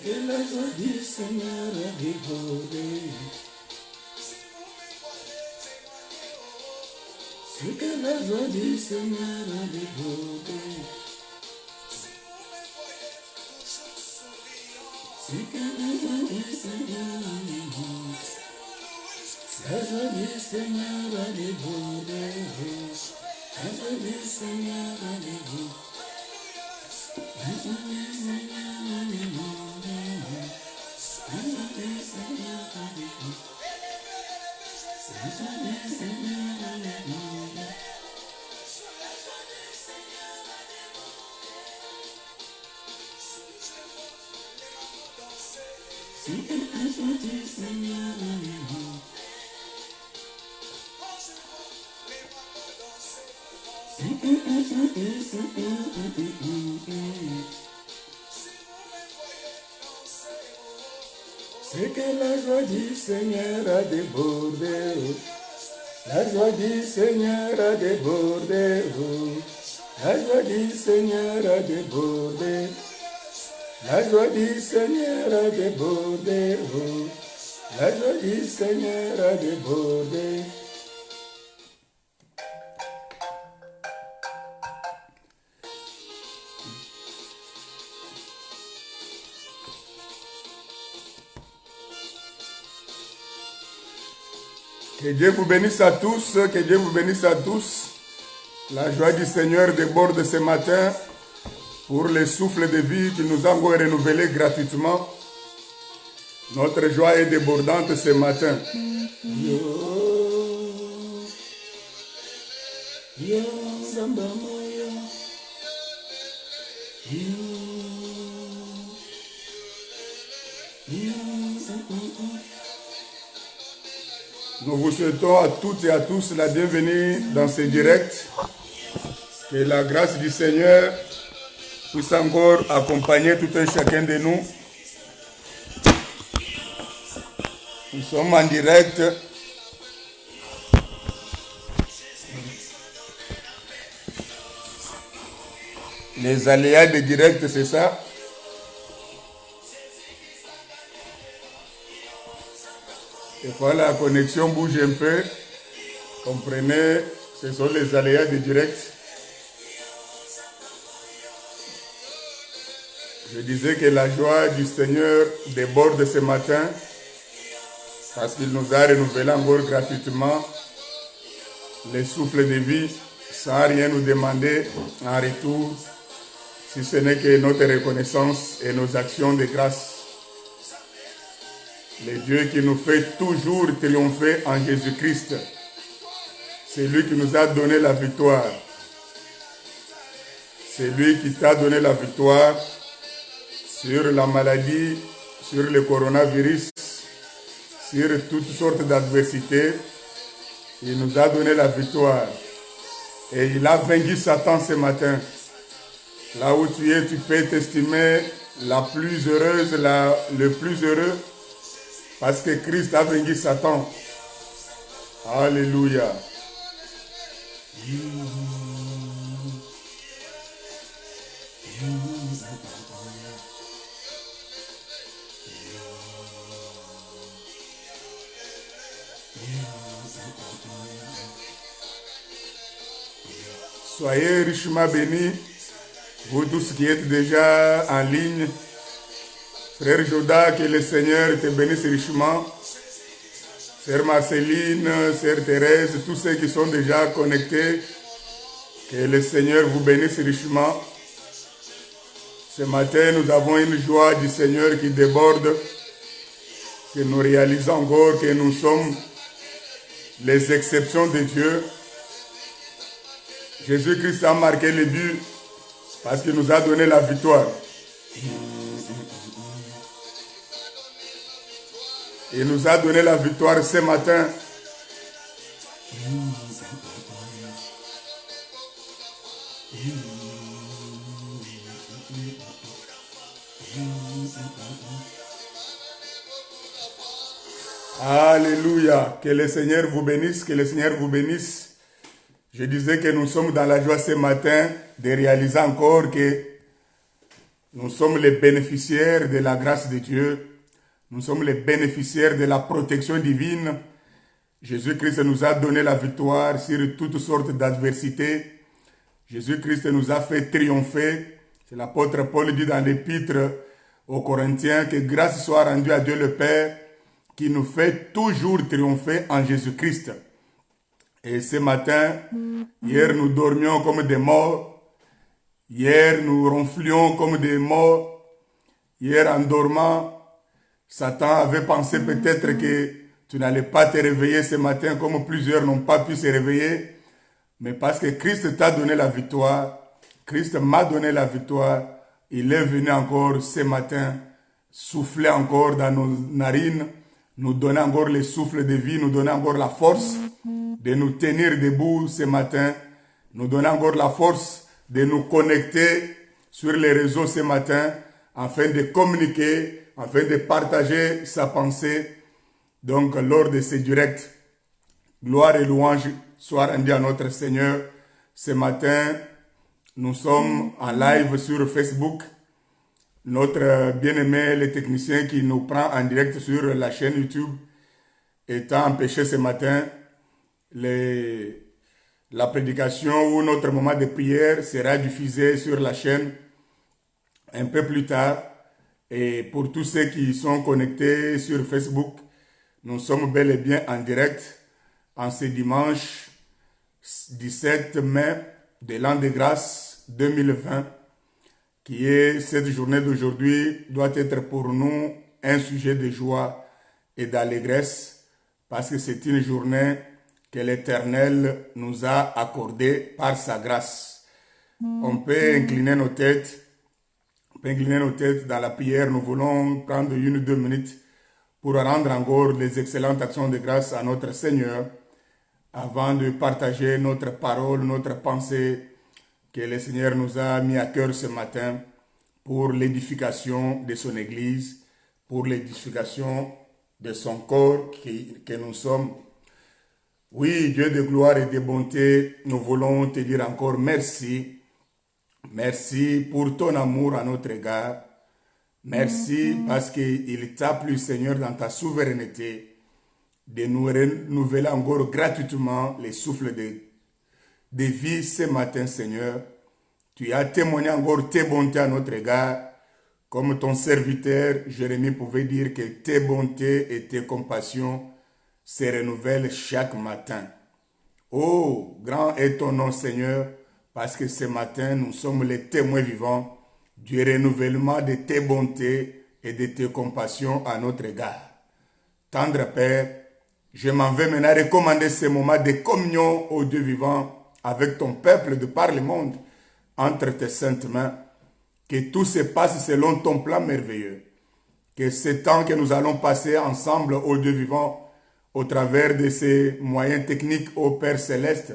que la joie du Seigneur a débordé. C'est que la joie du Seigneur a débordé. C'est que la joie du Seigneur a débordé. La joie du Seigneur a débordé. La joie du Seigneur a débordé. La joie du Seigneur a débordé. La joie du Seigneur a débordé. La joie du Seigneur a débordé. C'est que la joie du Seigneur a débordé. C'est que la joie du Seigneur a débordé. C'est que la joie du Seigneur a débordé. La joie du Seigneur a débordé. La joie du Seigneur a débordé. La joie du Seigneur a débordé. La joie du Seigneur a débordé. Que Dieu vous bénisse à tous, que Dieu vous bénisse à tous. La joie du Seigneur déborde ce matin pour le souffle de vie qui nous a encore renouvelé gratuitement. Notre joie est débordante ce matin. Nous vous souhaitons à toutes et à tous la bienvenue dans ce direct. Que la grâce du Seigneur puisse encore accompagner tout un chacun de nous. Nous sommes en direct. Les aléas de direct, c'est ça. Des fois, la connexion bouge un peu. Comprenez, ce sont les aléas de direct. Je disais que la joie du Seigneur déborde ce matin parce qu'il nous a renouvelé encore gratuitement les souffles de vie sans rien nous demander en retour, si ce n'est que notre reconnaissance et nos actions de grâce. Le Dieu qui nous fait toujours triompher en Jésus-Christ. C'est lui qui nous a donné la victoire. C'est lui qui t'a donné la victoire sur la maladie, sur le coronavirus, sur toutes sortes d'adversités. Il nous a donné la victoire. Et il a vaincu Satan ce matin. Là où tu es, tu peux t'estimer la plus heureuse, le plus heureux. Parce que Christ a vaincu Satan. Alléluia. Soyez richement bénis, vous tous qui êtes déjà en ligne. Frère Joda, que le Seigneur te bénisse richement. Sœur Marceline, Sœur Thérèse, tous ceux qui sont déjà connectés, que le Seigneur vous bénisse richement. Ce matin, nous avons une joie du Seigneur qui déborde, que nous réalisons encore que nous sommes les exceptions de Dieu. Jésus-Christ a marqué le but parce qu'il nous a donné la victoire. Il nous a donné la victoire ce matin. Alléluia. Que le Seigneur vous bénisse, que le Seigneur vous bénisse. Je disais que nous sommes dans la joie ce matin de réaliser encore que Nous sommes les bénéficiaires de la grâce de Dieu. Nous sommes les bénéficiaires de la protection divine. Jésus-Christ nous a donné la victoire sur toutes sortes d'adversités. Jésus-Christ nous a fait triompher. C'est l'apôtre Paul dit dans l'épître aux Corinthiens que grâce soit rendue à Dieu le Père qui nous fait toujours triompher en Jésus-Christ. Et ce matin, hier nous dormions comme des morts. Hier nous ronflions comme des morts. Hier en dormant, Satan avait pensé peut-être que tu n'allais pas te réveiller ce matin comme plusieurs n'ont pas pu se réveiller. Mais parce que Christ t'a donné la victoire, Christ m'a donné la victoire, il est venu encore ce matin souffler encore dans nos narines, nous donner encore le souffle de vie, nous donner encore la force de nous tenir debout ce matin, nous donner encore la force de nous connecter sur les réseaux ce matin afin de communiquer, afin de partager sa pensée. Donc lors de ces directs, gloire et louange soient rendues à notre Seigneur. Ce matin, nous sommes en live sur Facebook. Notre bien-aimé, le technicien qui nous prend en direct sur la chaîne YouTube, étant empêché ce matin, la prédication ou notre moment de prière sera diffusé sur la chaîne un peu plus tard. Et pour tous ceux qui sont connectés sur Facebook, nous sommes bel et bien en direct en ce dimanche 17 mai de l'an de grâce 2020, qui est cette journée d'aujourd'hui, doit être pour nous un sujet de joie et d'allégresse, parce que c'est une journée que l'Éternel nous a accordée par sa grâce. On peut incliner nos têtes. Dans la prière. Nous voulons prendre 1 ou 2 minutes pour rendre encore les excellentes actions de grâce à notre Seigneur avant de partager notre parole, notre pensée que le Seigneur nous a mis à cœur ce matin pour l'édification de son Église, pour l'édification de son corps que nous sommes. Oui, Dieu de gloire et de bonté, nous voulons te dire encore merci. Merci pour ton amour à notre égard. Merci parce qu'il t'a plu, Seigneur, dans ta souveraineté, de nous renouveler encore gratuitement les souffles de vie ce matin, Seigneur. Tu as témoigné encore tes bontés à notre égard. Comme ton serviteur, Jérémie pouvait dire que tes bontés et tes compassions se renouvellent chaque matin. Oh, grand est ton nom, Seigneur, parce que ce matin, nous sommes les témoins vivants du renouvellement de tes bontés et de tes compassions à notre égard. Tendre Père, je m'en vais maintenant recommander ce moment de communion au Dieu vivant avec ton peuple de par le monde, entre tes saintes mains. Que tout se passe selon ton plan merveilleux. Que ce temps que nous allons passer ensemble au Dieu vivant, au travers de ces moyens techniques au Père Céleste,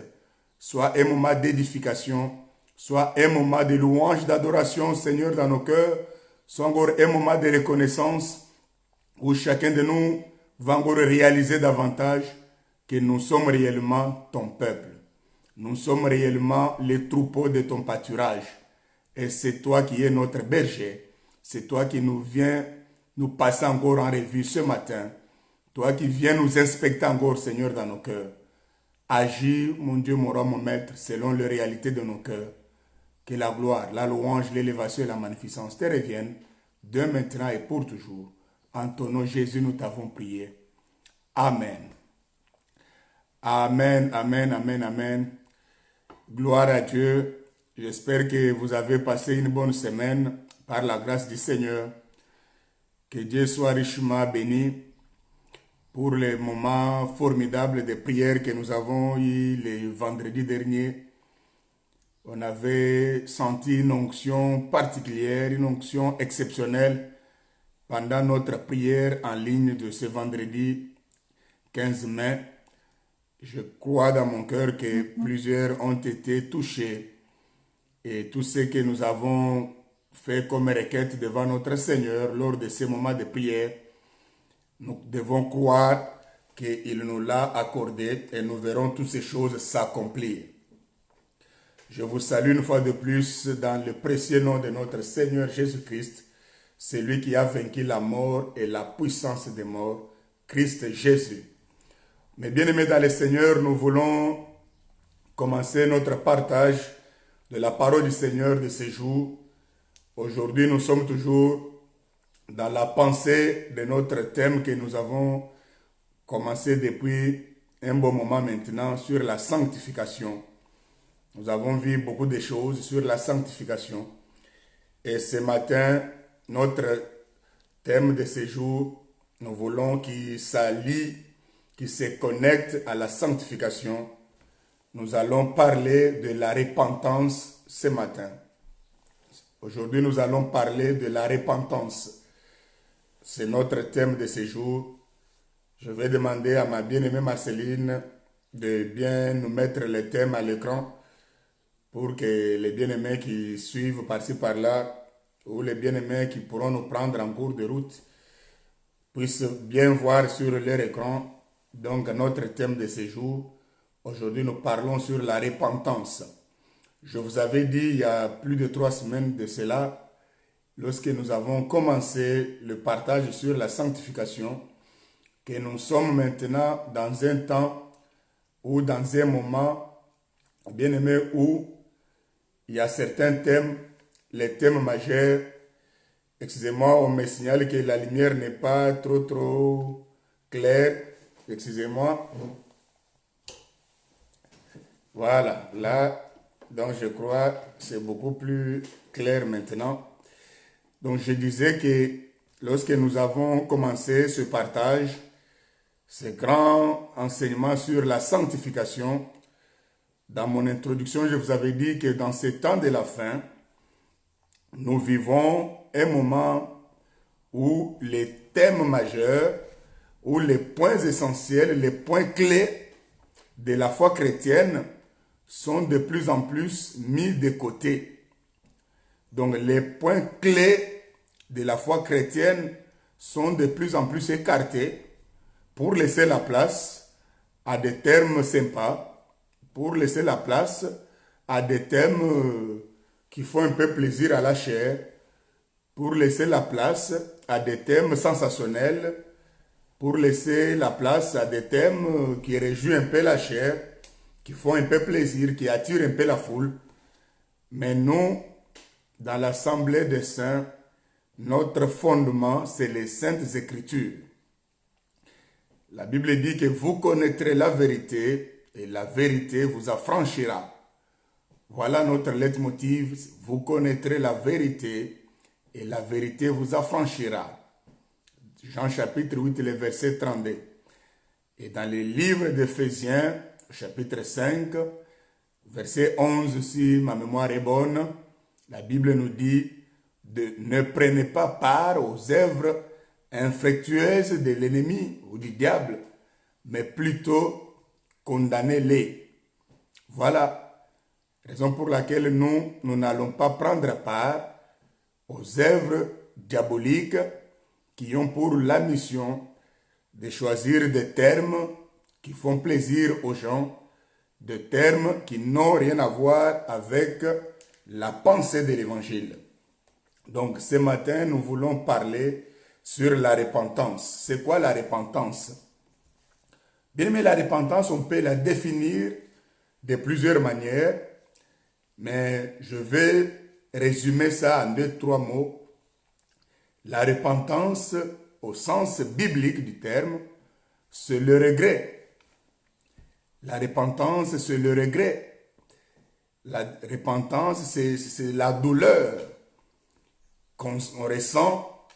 soit un moment d'édification, soit un moment de louange, d'adoration, Seigneur, dans nos cœurs, soit encore un moment de reconnaissance où chacun de nous va encore réaliser davantage que nous sommes réellement ton peuple. Nous sommes réellement les troupeaux de ton pâturage. Et c'est toi qui es notre berger. C'est toi qui nous viens nous passer encore en revue ce matin. Toi qui viens nous inspecter encore, Seigneur, dans nos cœurs. Agis, mon Dieu, mon roi, mon maître, selon les réalités de nos cœurs. Que la gloire, la louange, l'élévation et la magnificence te reviennent, de maintenant et pour toujours. En ton nom, Jésus, nous t'avons prié. Amen. Amen, amen, amen, amen. Gloire à Dieu. J'espère que vous avez passé une bonne semaine par la grâce du Seigneur. Que Dieu soit richement béni pour les moments formidables de prière que nous avons eu le vendredi dernier. On avait senti une onction particulière, une onction exceptionnelle pendant notre prière en ligne de ce vendredi 15 mai. Je crois dans mon cœur que plusieurs ont été touchés et tout ce que nous avons fait comme requête devant notre Seigneur lors de ces moments de prière, nous devons croire qu'il nous l'a accordé et nous verrons toutes ces choses s'accomplir. Je vous salue une fois de plus dans le précieux nom de notre Seigneur Jésus-Christ, celui qui a vaincu la mort et la puissance des morts, Christ Jésus. Mes bien-aimés dans le Seigneur, nous voulons commencer notre partage de la parole du Seigneur de ce jour. Aujourd'hui, nous sommes toujours dans la pensée de notre thème que nous avons commencé depuis un bon moment maintenant sur la sanctification. Nous avons vu beaucoup de choses sur la sanctification. Et ce matin, notre thème de ce jour, nous voulons qu'il s'allie, qu'il se connecte à la sanctification. Nous allons parler de la repentance ce matin. Aujourd'hui, nous allons parler de la repentance. C'est notre thème de ce jour. Je vais demander à ma bien-aimée Marceline de bien nous mettre le thème à l'écran pour que les bien-aimés qui suivent par-ci par-là ou les bien-aimés qui pourront nous prendre en cours de route puissent bien voir sur leur écran. Donc notre thème de ce jour, aujourd'hui nous parlons sur la repentance. Je vous avais dit il y a plus de 3 semaines de cela, lorsque nous avons commencé le partage sur la sanctification, que nous sommes maintenant dans un temps ou dans un moment, bien aimé, où il y a certains thèmes, les thèmes majeurs. Excusez-moi, on me signale que la lumière n'est pas trop claire. Excusez-moi. Voilà, là, donc je crois que c'est beaucoup plus clair maintenant. Donc je disais que lorsque nous avons commencé ce partage, ce grand enseignement sur la sanctification, dans mon introduction, je vous avais dit que dans ce temps de la fin, nous vivons un moment où les thèmes majeurs, où les points essentiels, les points clés de la foi chrétienne sont de plus en plus mis de côté. Donc les points clés de la foi chrétienne sont de plus en plus écartés pour laisser la place à des termes sympas, pour laisser la place à des thèmes qui font un peu plaisir à la chair, pour laisser la place à des thèmes sensationnels, pour laisser la place à des thèmes qui réjouissent un peu la chair, qui font un peu plaisir, qui attirent un peu la foule. Mais nous, dans l'Assemblée des Saints, notre fondement, c'est les Saintes Écritures. La Bible dit que vous connaîtrez la vérité et la vérité vous affranchira. Voilà notre leitmotiv. Vous connaîtrez la vérité et la vérité vous affranchira. Jean chapitre 8, le verset 32. Et dans le livre d'Éphésiens, chapitre 5, verset 11, si ma mémoire est bonne, la Bible nous dit ne prenez pas part aux œuvres infructueuses de l'ennemi ou du diable, mais plutôt condamnez-les. Voilà, raison pour laquelle nous n'allons pas prendre part aux œuvres diaboliques qui ont pour la mission de choisir des termes qui font plaisir aux gens, des termes qui n'ont rien à voir avec la pensée de l'Évangile. Donc ce matin, nous voulons parler sur la repentance. C'est quoi la repentance? Bien aimé, la repentance, on peut la définir de plusieurs manières, mais je vais résumer ça en 2-3 mots. La repentance, au sens biblique du terme, c'est le regret. La repentance, c'est le regret. La repentance, c'est la douleur qu'on ressent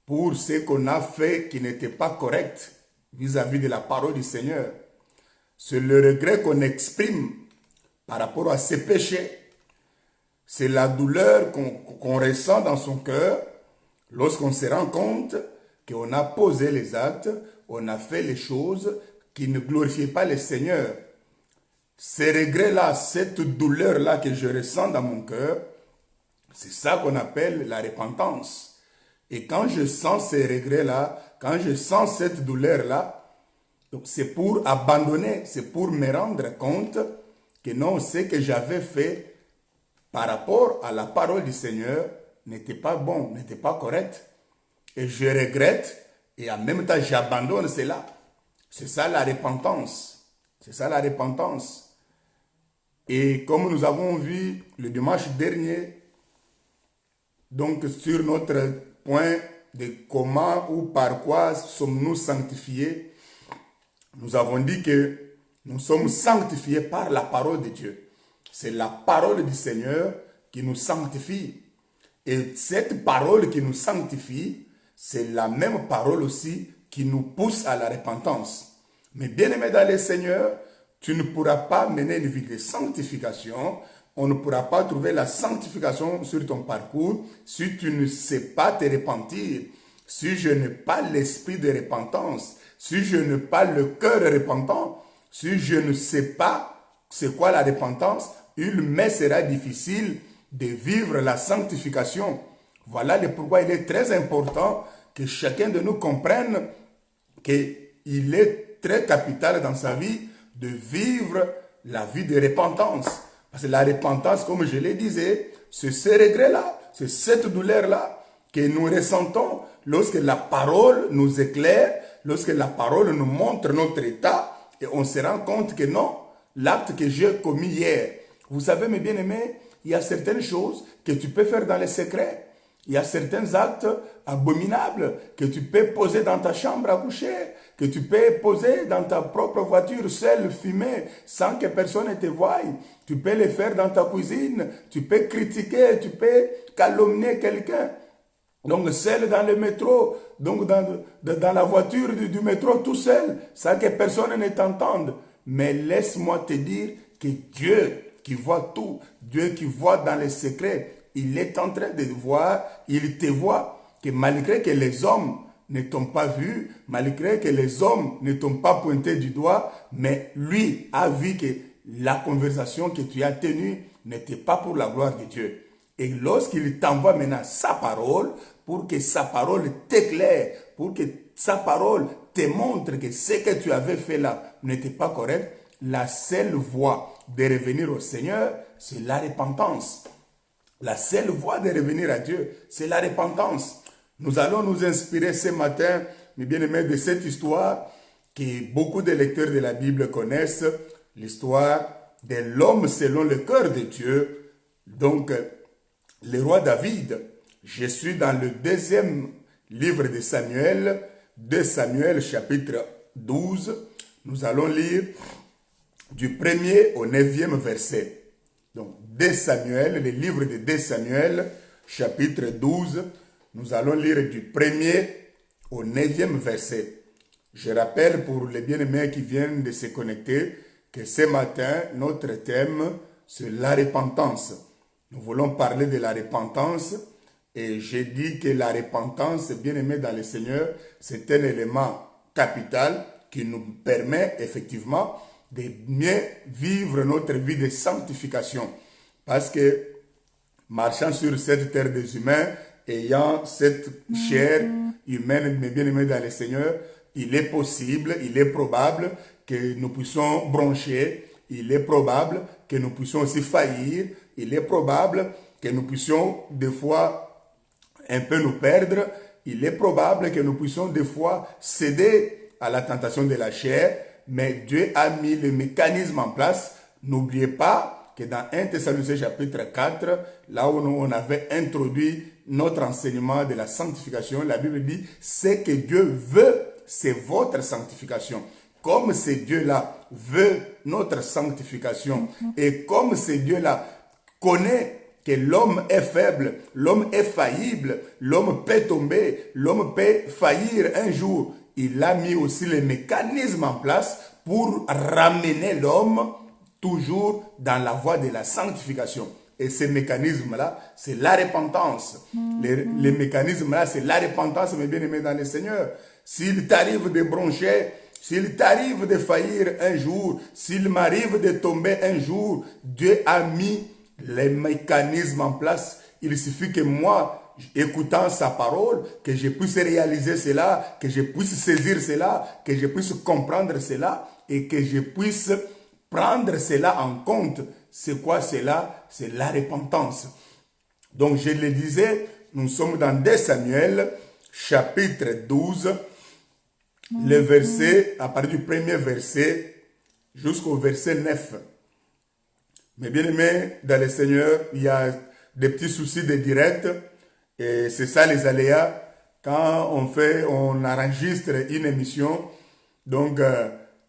pour ce qu'on a fait qui n'était pas correct vis-à-vis de la parole du Seigneur. C'est le regret qu'on exprime par rapport à ses péchés. C'est la douleur qu'on ressent dans son cœur lorsqu'on se rend compte qu'on a posé les actes, on a fait les choses qui ne glorifiaient pas le Seigneur. Ces regrets-là, cette douleur-là que je ressens dans mon cœur, c'est ça qu'on appelle la repentance. Et quand je sens ces regrets-là, quand je sens cette douleur-là, donc c'est pour abandonner, c'est pour me rendre compte que non, ce que j'avais fait, par rapport à la parole du Seigneur n'était pas bon, n'était pas correct. Et je regrette et en même temps j'abandonne cela. C'est ça la repentance. C'est ça la repentance. Et comme nous avons vu le dimanche dernier, donc sur notre point de comment ou par quoi sommes-nous sanctifiés, nous avons dit que nous sommes sanctifiés par la parole de Dieu. C'est la parole du Seigneur qui nous sanctifie. Et cette parole qui nous sanctifie, c'est la même parole aussi qui nous pousse à la repentance. Mais bien aimé dans le Seigneur, tu ne pourras pas mener une vie de sanctification. On ne pourra pas trouver la sanctification sur ton parcours si tu ne sais pas te repentir. Si je n'ai pas l'esprit de repentance, si je n'ai pas le cœur repentant, si je ne sais pas c'est quoi la repentance, il me sera difficile de vivre la sanctification. Voilà le pourquoi il est très important que chacun de nous comprenne qu'il est très capital dans sa vie de vivre la vie de repentance. Parce que la repentance, comme je le disais, c'est ce regret-là, c'est cette douleur-là que nous ressentons lorsque la parole nous éclaire, lorsque la parole nous montre notre état et on se rend compte que non, l'acte que j'ai commis hier. Vous savez, mes bien-aimés, il y a certaines choses que tu peux faire dans le secret. Il y a certains actes abominables que tu peux poser dans ta chambre à coucher, que tu peux poser dans ta propre voiture, seul, fumer, sans que personne ne te voie. Tu peux le faire dans ta cuisine, tu peux critiquer, tu peux calomnier quelqu'un. Donc seul dans le métro, donc dans la voiture du métro tout seul, sans que personne ne t'entende. Mais laisse-moi te dire que Dieu qui voit tout, Dieu qui voit dans les secrets, il est en train de voir, il te voit, que malgré que les hommes ne t'ont pas vu, malgré que les hommes ne t'ont pas pointé du doigt, mais lui a vu que la conversation que tu as tenue n'était pas pour la gloire de Dieu. Et lorsqu'il t'envoie maintenant sa parole, pour que sa parole t'éclaire, pour que sa parole te montre que ce que tu avais fait là n'était pas correct, la seule voie de revenir au Seigneur, c'est la repentance. La seule voie de revenir à Dieu, c'est la repentance. Nous allons nous inspirer ce matin, mes bien-aimés, de cette histoire que beaucoup de lecteurs de la Bible connaissent, l'histoire de l'homme selon le cœur de Dieu, donc le roi David. Je suis dans le deuxième livre de Samuel, 2 Samuel chapitre 12. Nous allons lire du 1er au 9e verset. Donc, 2 Samuel, le livre de 2 Samuel, chapitre 12, nous allons lire du 1er au 9e verset. Je rappelle pour les bien-aimés qui viennent de se connecter que ce matin, notre thème, c'est la repentance. Nous voulons parler de la repentance et j'ai dit que la repentance, bien-aimé dans le Seigneur, c'est un élément capital qui nous permet effectivement de mieux vivre notre vie de sanctification. Parce que marchant sur cette terre des humains, ayant cette chair humaine, mais bien aimée dans le Seigneur, il est possible, il est probable que nous puissions broncher, il est probable que nous puissions aussi faillir, il est probable que nous puissions des fois un peu nous perdre, il est probable que nous puissions des fois céder à la tentation de la chair, mais Dieu a mis le mécanisme en place. N'oubliez pas que dans 1 Thessaloniciens chapitre 4, là où on avait introduit notre enseignement de la sanctification, la Bible dit, c'est que Dieu veut, c'est votre sanctification. Comme ce Dieu-là veut notre sanctification, et comme ce Dieu-là connaît que l'homme est faible, l'homme est faillible, l'homme peut tomber, l'homme peut faillir un jour, il a mis aussi les mécanismes en place pour ramener l'homme toujours dans la voie de la sanctification. Et ces mécanismes-là, c'est la repentance. Les mécanismes-là, c'est la repentance, mes bien-aimés dans le Seigneur. S'il t'arrive de broncher, s'il t'arrive de faillir un jour, s'il m'arrive de tomber un jour, Dieu a mis les mécanismes en place. Il suffit que moi, écoutant sa parole, que je puisse réaliser cela, que je puisse saisir cela, que je puisse comprendre cela et que je puisse prendre cela en compte C'est quoi cela? C'est la repentance. Donc je le disais, nous sommes dans 2 Samuel, chapitre 12, le verset, à partir du premier verset jusqu'au verset 9. Mais bien aimé, dans le Seigneur, il y a des petits soucis de direct, et c'est ça les aléas. Quand on enregistre une émission, donc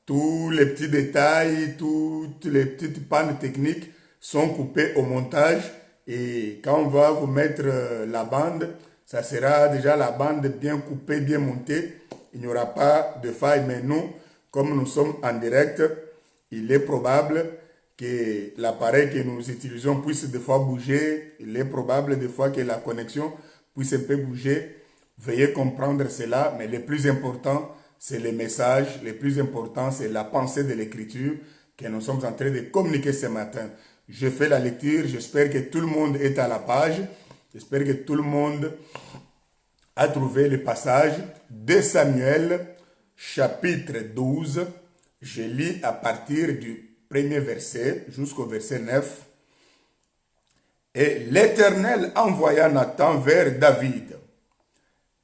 tous les petits détails, toutes les petites pannes techniques sont coupées au montage, et quand on va vous mettre la bande, ça sera déjà la bande bien coupée, bien montée. Il n'y aura pas de faille, mais nous, comme nous sommes en direct, il est probable que l'appareil que nous utilisons puisse des fois bouger. Il est probable des fois que la connexion puisse un peu bouger. Veuillez comprendre cela, mais le plus important, c'est le message. Le plus important, c'est la pensée de l'écriture que nous sommes en train de communiquer ce matin. Je fais la lecture, j'espère que tout le monde est à la page. J'espère que tout le monde a trouvé le passage de Samuel, chapitre 12. Je lis à partir du premier verset jusqu'au verset 9. Et l'Éternel envoya Nathan vers David.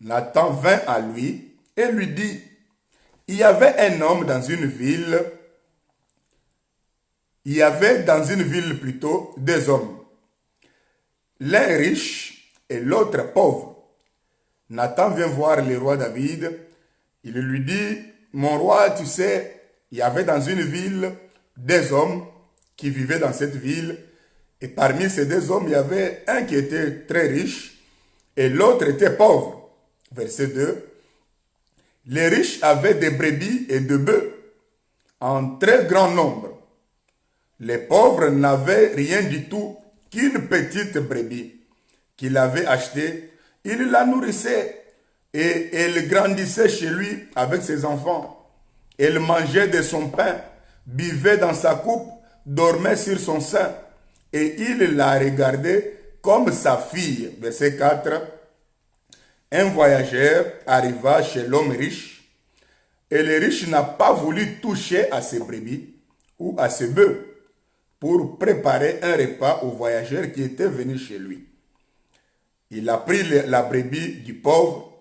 Nathan vint à lui et lui dit, il y avait dans une ville plutôt 2 hommes, l'un riche et l'autre pauvre. Nathan vient voir le roi David. Il lui dit, mon roi, tu sais, il y avait dans une ville 2 hommes qui vivaient dans cette ville. Et parmi ces 2 hommes, il y avait un qui était très riche et l'autre était pauvre. Verset 2. Les riches avaient des brebis et des bœufs en très grand nombre. Les pauvres n'avaient rien du tout qu'une petite brebis qu'il avait achetée. Il la nourrissait et elle grandissait chez lui avec ses enfants. Elle mangeait de son pain, buvait dans sa coupe, dormait sur son sein. Et il la regardait comme sa fille. Verset 4. Un voyageur arriva chez l'homme riche et le riche n'a pas voulu toucher à ses brebis ou à ses bœufs pour préparer un repas au voyageur qui était venu chez lui. Il a pris la brebis du pauvre,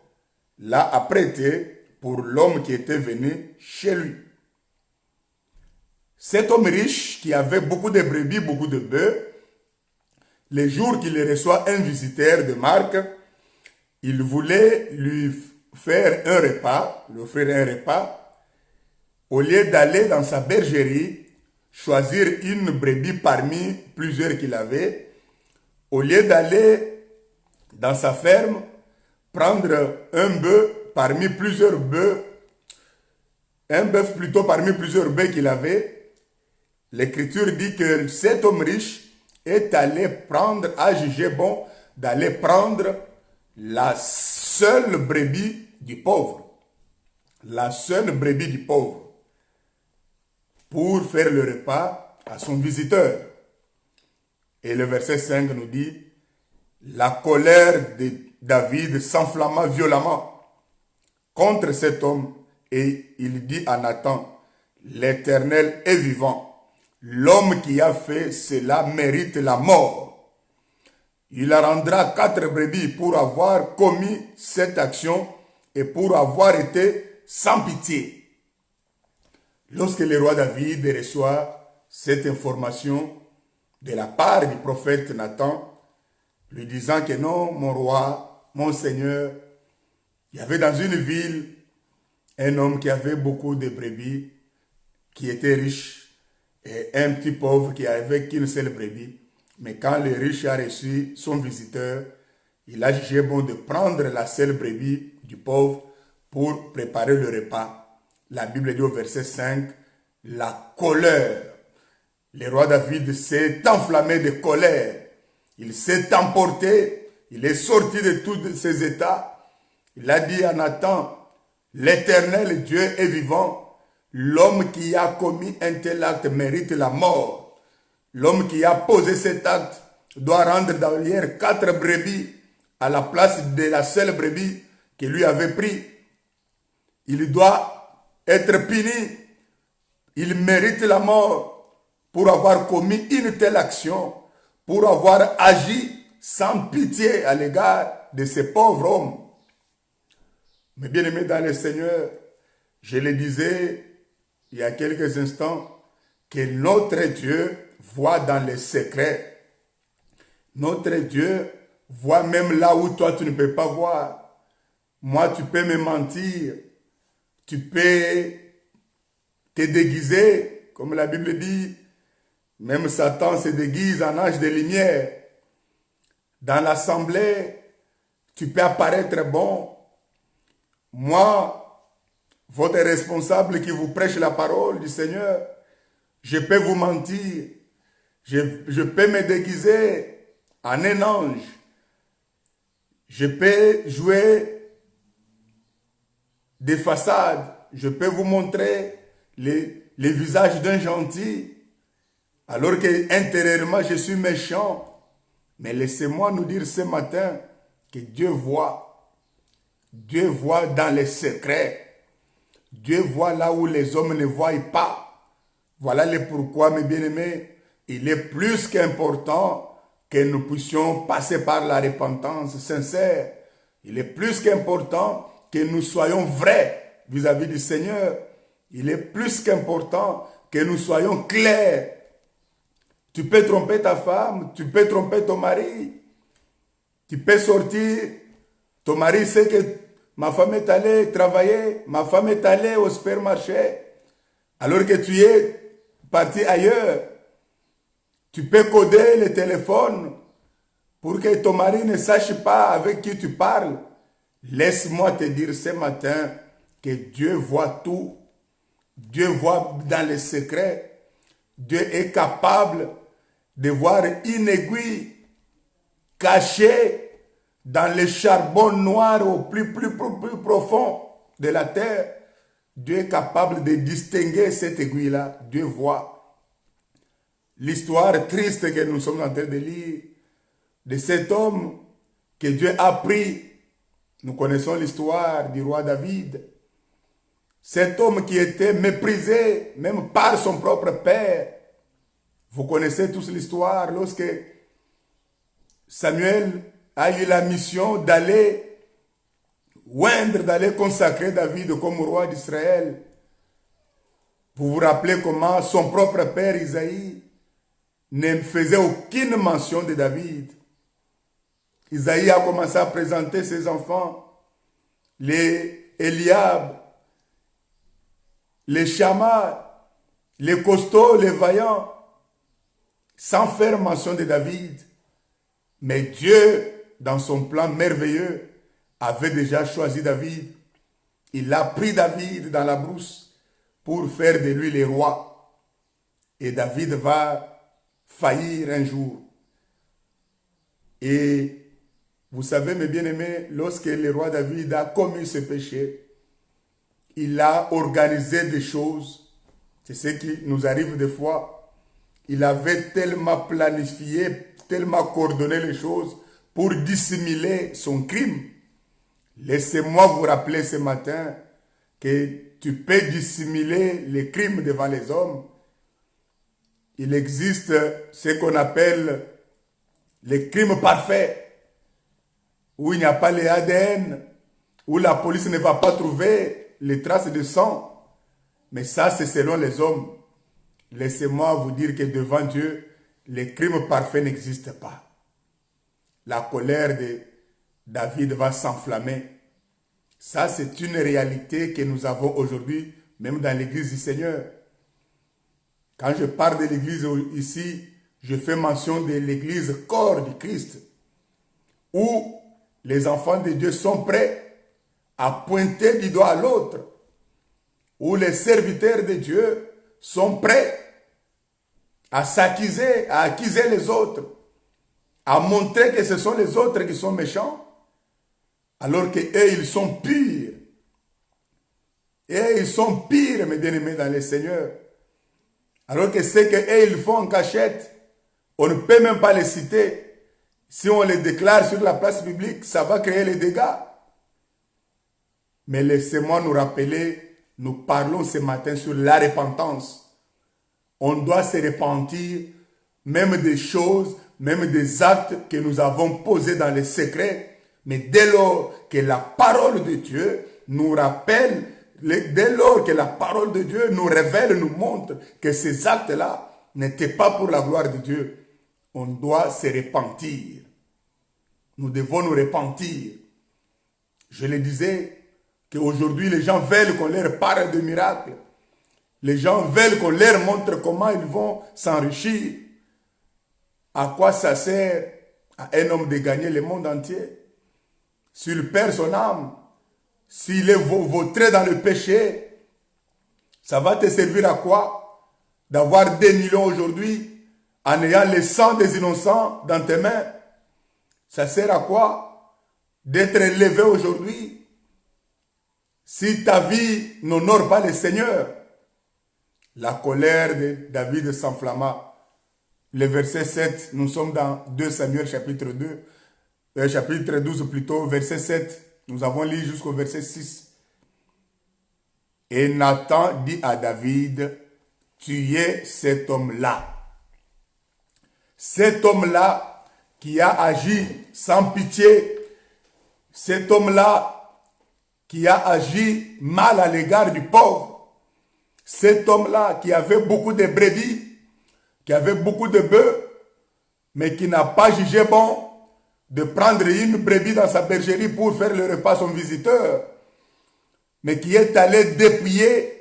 l'a apprêtée pour l'homme qui était venu chez lui. Cet homme riche qui avait beaucoup de brebis, beaucoup de bœufs, les jours qu'il reçoit un visiteur de marque, il voulait lui faire un repas, lui offrir un repas. Au lieu d'aller dans sa bergerie, choisir une brebis parmi plusieurs qu'il avait, au lieu d'aller dans sa ferme, prendre un bœuf parmi plusieurs bœufs, un bœuf plutôt parmi plusieurs bœufs qu'il avait, l'Écriture dit que cet homme riche est allé prendre, a jugé bon d'aller prendre la seule brebis du pauvre. La seule brebis du pauvre. Pour faire le repas à son visiteur. Et le verset 5 nous dit, la colère de David s'enflamma violemment contre cet homme et il dit à Nathan, l'Éternel est vivant. L'homme qui a fait cela mérite la mort. Il rendra 4 brebis pour avoir commis cette action et pour avoir été sans pitié. Lorsque le roi David reçoit cette information de la part du prophète Nathan, lui disant que non, mon roi, mon seigneur, il y avait dans une ville un homme qui avait beaucoup de brebis, qui était riche, et un petit pauvre qui avait qu'une seule brebis. Mais quand le riche a reçu son visiteur, il a jugé bon de prendre la seule brebis du pauvre pour préparer le repas. La Bible dit au verset 5, la colère. Le roi David s'est enflammé de colère. Il s'est emporté. Il est sorti de tous ses états. Il a dit à Nathan, l'Éternel Dieu est vivant. L'homme qui a commis un tel acte mérite la mort. L'homme qui a posé cet acte doit rendre derrière 4 brebis à la place de la seule brebis qu'il lui avait pris. Il doit être puni. Il mérite la mort. pour avoir commis une telle action, pour avoir agi sans pitié à l'égard de ces pauvres hommes. Mais bien aimés dans le Seigneur, je le disais il y a quelques instants, que notre Dieu voit dans les secrets. Notre Dieu voit même là où toi tu ne peux pas voir. Moi, tu peux me mentir. Tu peux te déguiser, comme la Bible dit. Même Satan se déguise en ange de lumière. Dans l'assemblée, tu peux apparaître bon. Moi, votre responsable qui vous prêche la parole du Seigneur, je peux vous mentir. Je peux me déguiser en un ange. Je peux jouer des façades. Je peux vous montrer les visages d'un gentil, alors que intérieurement je suis méchant. Mais laissez-moi nous dire ce matin que Dieu voit. Dieu voit dans les secrets. Dieu voit là où les hommes ne voient pas. Voilà le pourquoi, mes bien-aimés, il est plus qu'important que nous puissions passer par la repentance sincère. Il est plus qu'important que nous soyons vrais vis-à-vis du Seigneur. Il est plus qu'important que nous soyons clairs. Tu peux tromper ta femme, tu peux tromper ton mari. Tu peux sortir, ton mari sait que ma femme est allée travailler, ma femme est allée au supermarché, alors que tu es parti ailleurs. Tu peux coder le téléphone pour que ton mari ne sache pas avec qui tu parles. Laisse-moi te dire ce matin que Dieu voit tout. Dieu voit dans les secrets. Dieu est capable de voir une aiguille cachée dans le charbon noir au plus profond de la terre. Dieu est capable de distinguer cette aiguille-là. Dieu voit. L'histoire triste que nous sommes en train de lire, de cet homme que Dieu a pris. Nous connaissons l'histoire du roi David. Cet homme qui était méprisé même par son propre père. Vous connaissez tous l'histoire lorsque Samuel a eu la mission d'aller oindre, d'aller consacrer David comme roi d'Israël. Vous vous rappelez comment son propre père Isaïe ne faisait aucune mention de David. Isaïe a commencé à présenter ses enfants, les Eliab, les Shammah, les costauds, les vaillants, sans faire mention de David. Mais Dieu, dans son plan merveilleux, avait déjà choisi David. Il a pris David dans la brousse pour faire de lui le roi. Et David va faillir un jour. Et vous savez, mes bien-aimés, lorsque le roi David a commis ce péché, il a organisé des choses. C'est ce qui nous arrive des fois. Il avait tellement planifié, tellement coordonné les choses pour dissimuler son crime. Laissez-moi vous rappeler ce matin que tu peux dissimuler les crimes devant les hommes. Il existe ce qu'on appelle les crimes parfaits, où il n'y a pas les ADN, où la police ne va pas trouver les traces de sang. Mais ça, c'est selon les hommes. Laissez-moi vous dire que devant Dieu, les crimes parfaits n'existent pas. La colère de David va s'enflammer. Ça, c'est une réalité que nous avons aujourd'hui, même dans l'église du Seigneur. Quand je parle de l'église ici, je fais mention de l'église corps du Christ, où les enfants de Dieu sont prêts à pointer du doigt à l'autre, où les serviteurs de Dieu sont prêts à s'accuser, à accuser les autres, à montrer que ce sont les autres qui sont méchants, alors qu'eux, ils sont purs. Et ils sont pires, mes bien-aimés, dans le Seigneur. Alors que ce qu'eux, ils font en cachette, on ne peut même pas les citer. Si on les déclare sur la place publique, ça va créer les dégâts. Mais laissez-moi nous rappeler, nous parlons ce matin sur la repentance. On doit se repentir même des choses, même des actes que nous avons posés dans les secrets. Mais dès lors que la parole de Dieu nous rappelle, dès lors que la parole de Dieu nous révèle, nous montre que ces actes-là n'étaient pas pour la gloire de Dieu, on doit se repentir. Nous devons nous repentir. Je le disais qu'aujourd'hui, les gens veulent qu'on leur parle de miracles. Les gens veulent qu'on leur montre comment ils vont s'enrichir. À quoi ça sert à un homme de gagner le monde entier? S'il perd son âme, s'il est vautré dans le péché, ça va te servir à quoi? D'avoir des millions aujourd'hui en ayant le sang des innocents dans tes mains. Ça sert à quoi? D'être élevé aujourd'hui. Si ta vie n'honore pas le Seigneur, la colère de David s'enflamma. Le verset 7, nous sommes dans 2 Samuel chapitre 2, chapitre 12 plutôt, verset 7. Nous avons lu jusqu'au verset 6. Et Nathan dit à David, tuez cet homme-là. Cet homme-là qui a agi sans pitié, cet homme-là qui a agi mal à l'égard du pauvre, cet homme-là qui avait beaucoup de brebis, qui avait beaucoup de bœufs, mais qui n'a pas jugé bon de prendre une brebis dans sa bergerie pour faire le repas à son visiteur, mais qui est allé dépouiller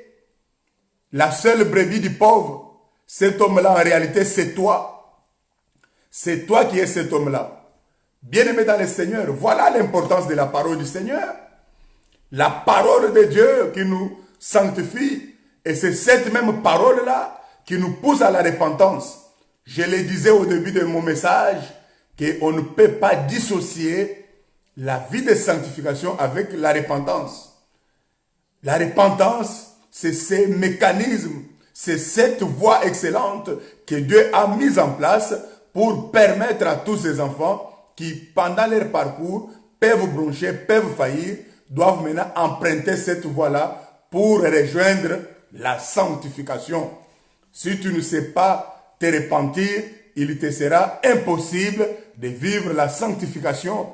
la seule brebis du pauvre. Cet homme-là, en réalité, c'est toi. C'est toi qui es cet homme-là. Bien-aimé dans le Seigneur, voilà l'importance de la parole du Seigneur. La parole de Dieu qui nous sanctifie. Et c'est cette même parole-là qui nous pousse à la repentance. Je le disais au début de mon message, qu'on ne peut pas dissocier la vie de sanctification avec la repentance. La repentance, c'est ces mécanismes, c'est cette voie excellente que Dieu a mise en place pour permettre à tous ces enfants qui, pendant leur parcours, peuvent broncher, peuvent faillir, doivent maintenant emprunter cette voie-là pour rejoindre la sanctification. Si tu ne sais pas te repentir, il te sera impossible de vivre la sanctification.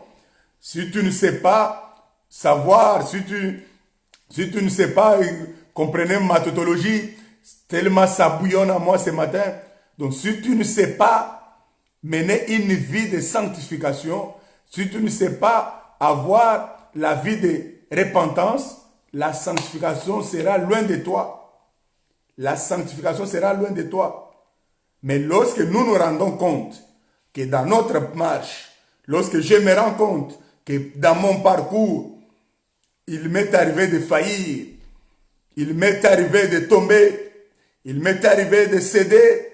Si tu ne sais pas savoir, si tu ne sais pas, comprenez ma tautologie, tellement ça bouillonne à moi ce matin. Donc si tu ne sais pas mener une vie de sanctification, si tu ne sais pas avoir la vie de repentance, la sanctification sera loin de toi. La sanctification sera loin de toi. Mais lorsque nous nous rendons compte que dans notre marche, lorsque je me rends compte que dans mon parcours, il m'est arrivé de faillir, il m'est arrivé de tomber, il m'est arrivé de céder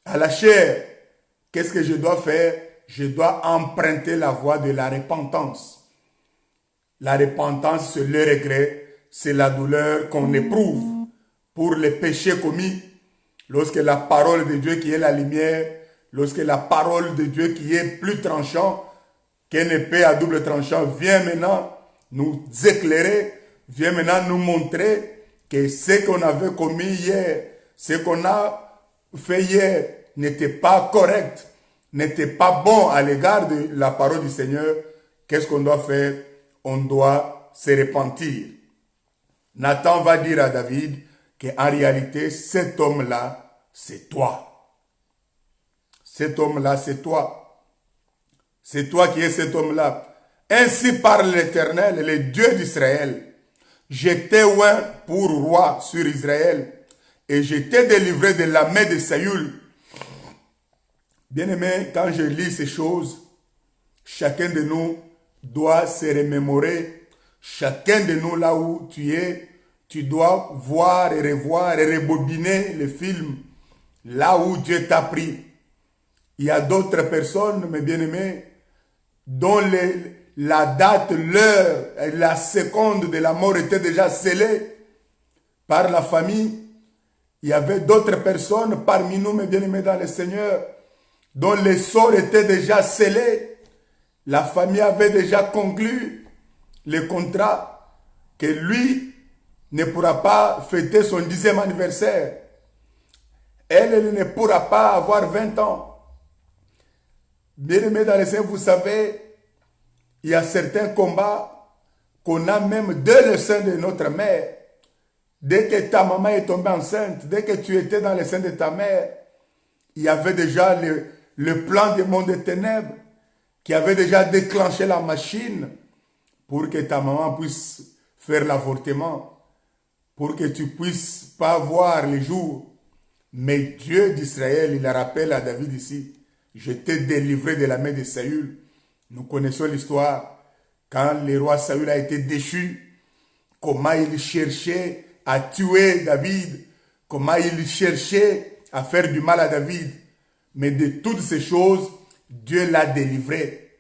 à la chair, qu'est-ce que je dois faire? Je dois emprunter la voie de la repentance. La repentance, c'est le regret, c'est la douleur qu'on éprouve pour les péchés commis. Lorsque la parole de Dieu qui est la lumière, lorsque la parole de Dieu qui est plus tranchant qu'une épée à double tranchant vient maintenant nous éclairer, vient maintenant nous montrer que ce qu'on avait commis hier, ce qu'on a fait hier n'était pas correct, n'était pas bon à l'égard de la parole du Seigneur. Qu'est-ce qu'on doit faire? On doit se repentir. Nathan va dire à David qu'en réalité, cet homme-là, c'est toi. Cet homme-là, c'est toi. C'est toi qui es cet homme-là. Ainsi parle l'Éternel, le Dieu d'Israël. Je t'ai oint pour roi sur Israël et je t'ai délivré de la main de Saül. Bien-aimé, quand je lis ces choses, chacun de nous doit se remémorer. Chacun de nous, là où tu es, tu dois voir et revoir et rebobiner le film là où Dieu t'a pris. Il y a d'autres personnes, mes bien-aimés, dont la date, l'heure et la seconde de la mort étaient déjà scellées par la famille. Il y avait d'autres personnes parmi nous, mes bien-aimés dans le Seigneur, dont les sorts étaient déjà scellés. La famille avait déjà conclu le contrat que lui ne pourra pas fêter son 10e anniversaire. elle ne pourra pas avoir 20 ans. Bien-aimés dans le Seigneur, vous savez, il y a certains combats qu'on a même dès le sein de notre mère. Dès que ta maman est tombée enceinte, dès que tu étais dans le sein de ta mère, il y avait déjà le plan du monde des ténèbres qui avait déjà déclenché la machine pour que ta maman puisse faire l'avortement, pour que tu puisses pas voir les jours. Mais Dieu d'Israël, il rappelle à David ici, je t'ai délivré de la main de Saül. Nous connaissons l'histoire. Quand le roi Saül a été déchu, comment il cherchait à tuer David, comment il cherchait à faire du mal à David. Mais de toutes ces choses, Dieu l'a délivré.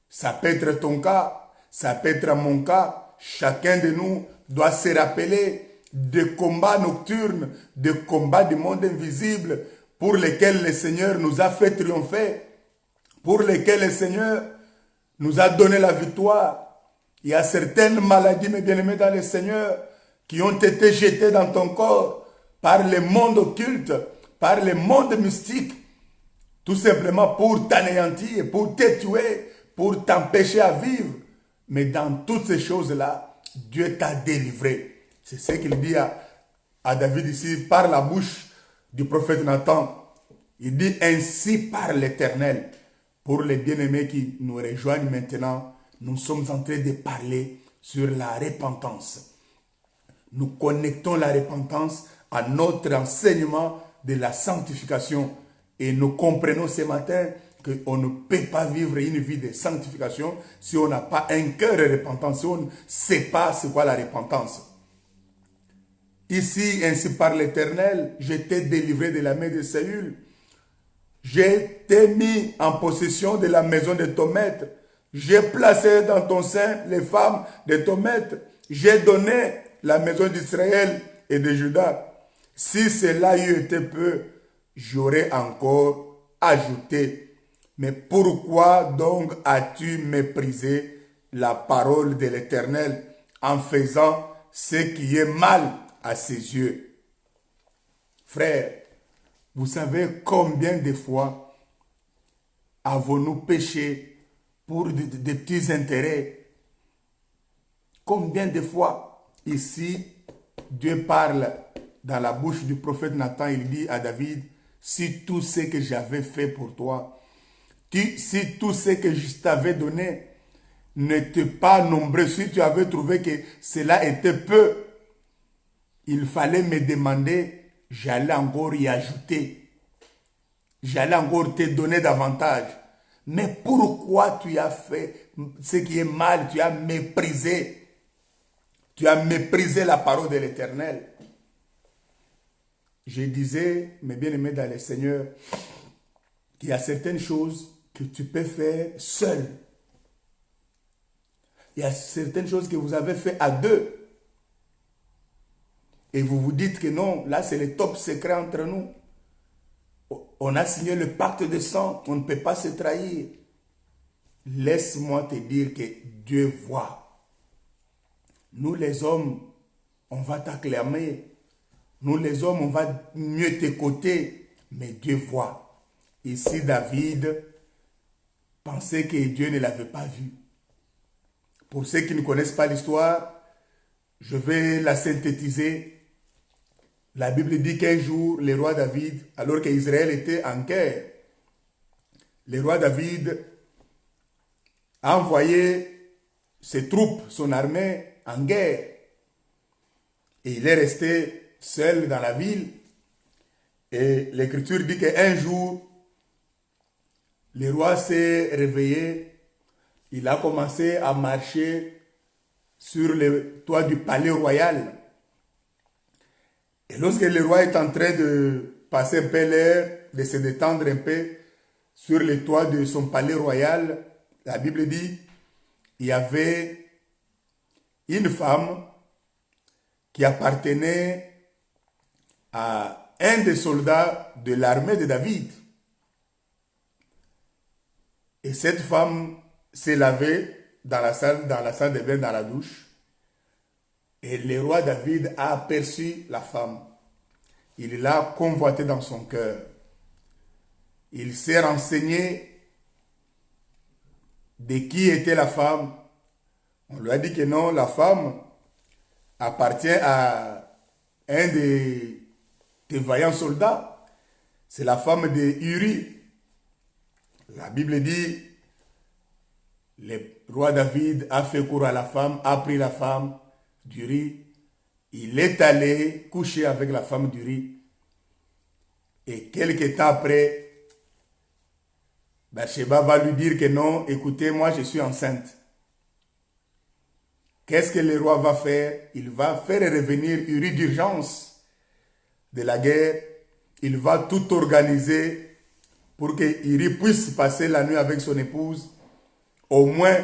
Ça peut être ton cas, ça peut être mon cas. Chacun de nous doit se rappeler des combats nocturnes, des combats du monde invisible pour lesquels le Seigneur nous a fait triompher, pour lesquels le Seigneur nous a donné la victoire. Il y a certaines maladies, mes bien-aimés dans le Seigneur, qui ont été jetées dans ton corps par le monde occulte, par le monde mystique, tout simplement pour t'anéantir, pour te tuer, pour t'empêcher à vivre. Mais dans toutes ces choses-là, Dieu t'a délivré. C'est ce qu'il dit à David ici, par la bouche du prophète Nathan. Il dit ainsi par l'Éternel. Pour les bien-aimés qui nous rejoignent maintenant, nous sommes en train de parler sur la repentance. Nous connectons la repentance à notre enseignement de la sanctification. Et nous comprenons ce matin qu'on ne peut pas vivre une vie de sanctification si on n'a pas un cœur repentant, si on ne sait pas c'est quoi la repentance. Ici, ainsi par l'Éternel, je t'ai délivré de la main de Saül. Je t'ai mis en possession de la maison de ton maître. J'ai placé dans ton sein les femmes de ton maître. J'ai donné la maison d'Israël et de Juda. Si cela eût été peu, j'aurais encore ajouté. Mais pourquoi donc as-tu méprisé la parole de l'Éternel en faisant ce qui est mal à ses yeux? Frère, vous savez combien de fois avons-nous péché pour des petits intérêts? Combien de fois ici, Dieu parle dans la bouche du prophète Nathan, il dit à David, si tout ce que j'avais fait pour toi, si tout ce que je t'avais donné n'était pas nombreux, si tu avais trouvé que cela était peu, il fallait me demander, j'allais encore y ajouter. J'allais encore te donner davantage. Mais pourquoi tu as fait ce qui est mal? Tu as méprisé. Tu as méprisé la parole de l'Éternel. Je disais, mes bien-aimés dans le Seigneur, qu'il y a certaines choses que tu peux faire seul. Il y a certaines choses que vous avez fait à deux. Et vous vous dites que non, là c'est le top secret entre nous. On a signé le pacte de sang, on ne peut pas se trahir. Laisse-moi te dire que Dieu voit. Nous les hommes, on va t'acclamer. Nous les hommes, on va mieux t'écouter. Mais Dieu voit. Ici, David pensait que Dieu ne l'avait pas vu. Pour ceux qui ne connaissent pas l'histoire, je vais la synthétiser. La Bible dit qu'un jour, le roi David, alors qu'Israël était en guerre, le roi David a envoyé ses troupes, son armée, en guerre. Et il est resté seul dans la ville. Et l'Écriture dit qu'un jour, le roi s'est réveillé. Il a commencé à marcher sur le toit du palais royal. Et lorsque le roi est en train de passer un peu l'air, de se détendre un peu sur le toit de son palais royal, la Bible dit, il y avait une femme qui appartenait à un des soldats de l'armée de David. Et cette femme s'est lavée dans la salle de bain, dans la douche. Et le roi David a aperçu la femme. il l'a convoité dans son cœur. Il s'est renseigné de qui était la femme. On lui a dit que non, la femme appartient à un des vaillants soldats. C'est la femme de Uri. La Bible dit, le roi David a fait cour à la femme, a pris la femme d'Uri. Il est allé coucher avec la femme d'Uri. Et quelques temps après, Bathsheba va lui dire que non, écoutez, moi je suis enceinte. Qu'est-ce que le roi va faire? Il va faire revenir Uri d'urgence de la guerre. Il va tout organiser pour que Uri puisse passer la nuit avec son épouse. Au moins,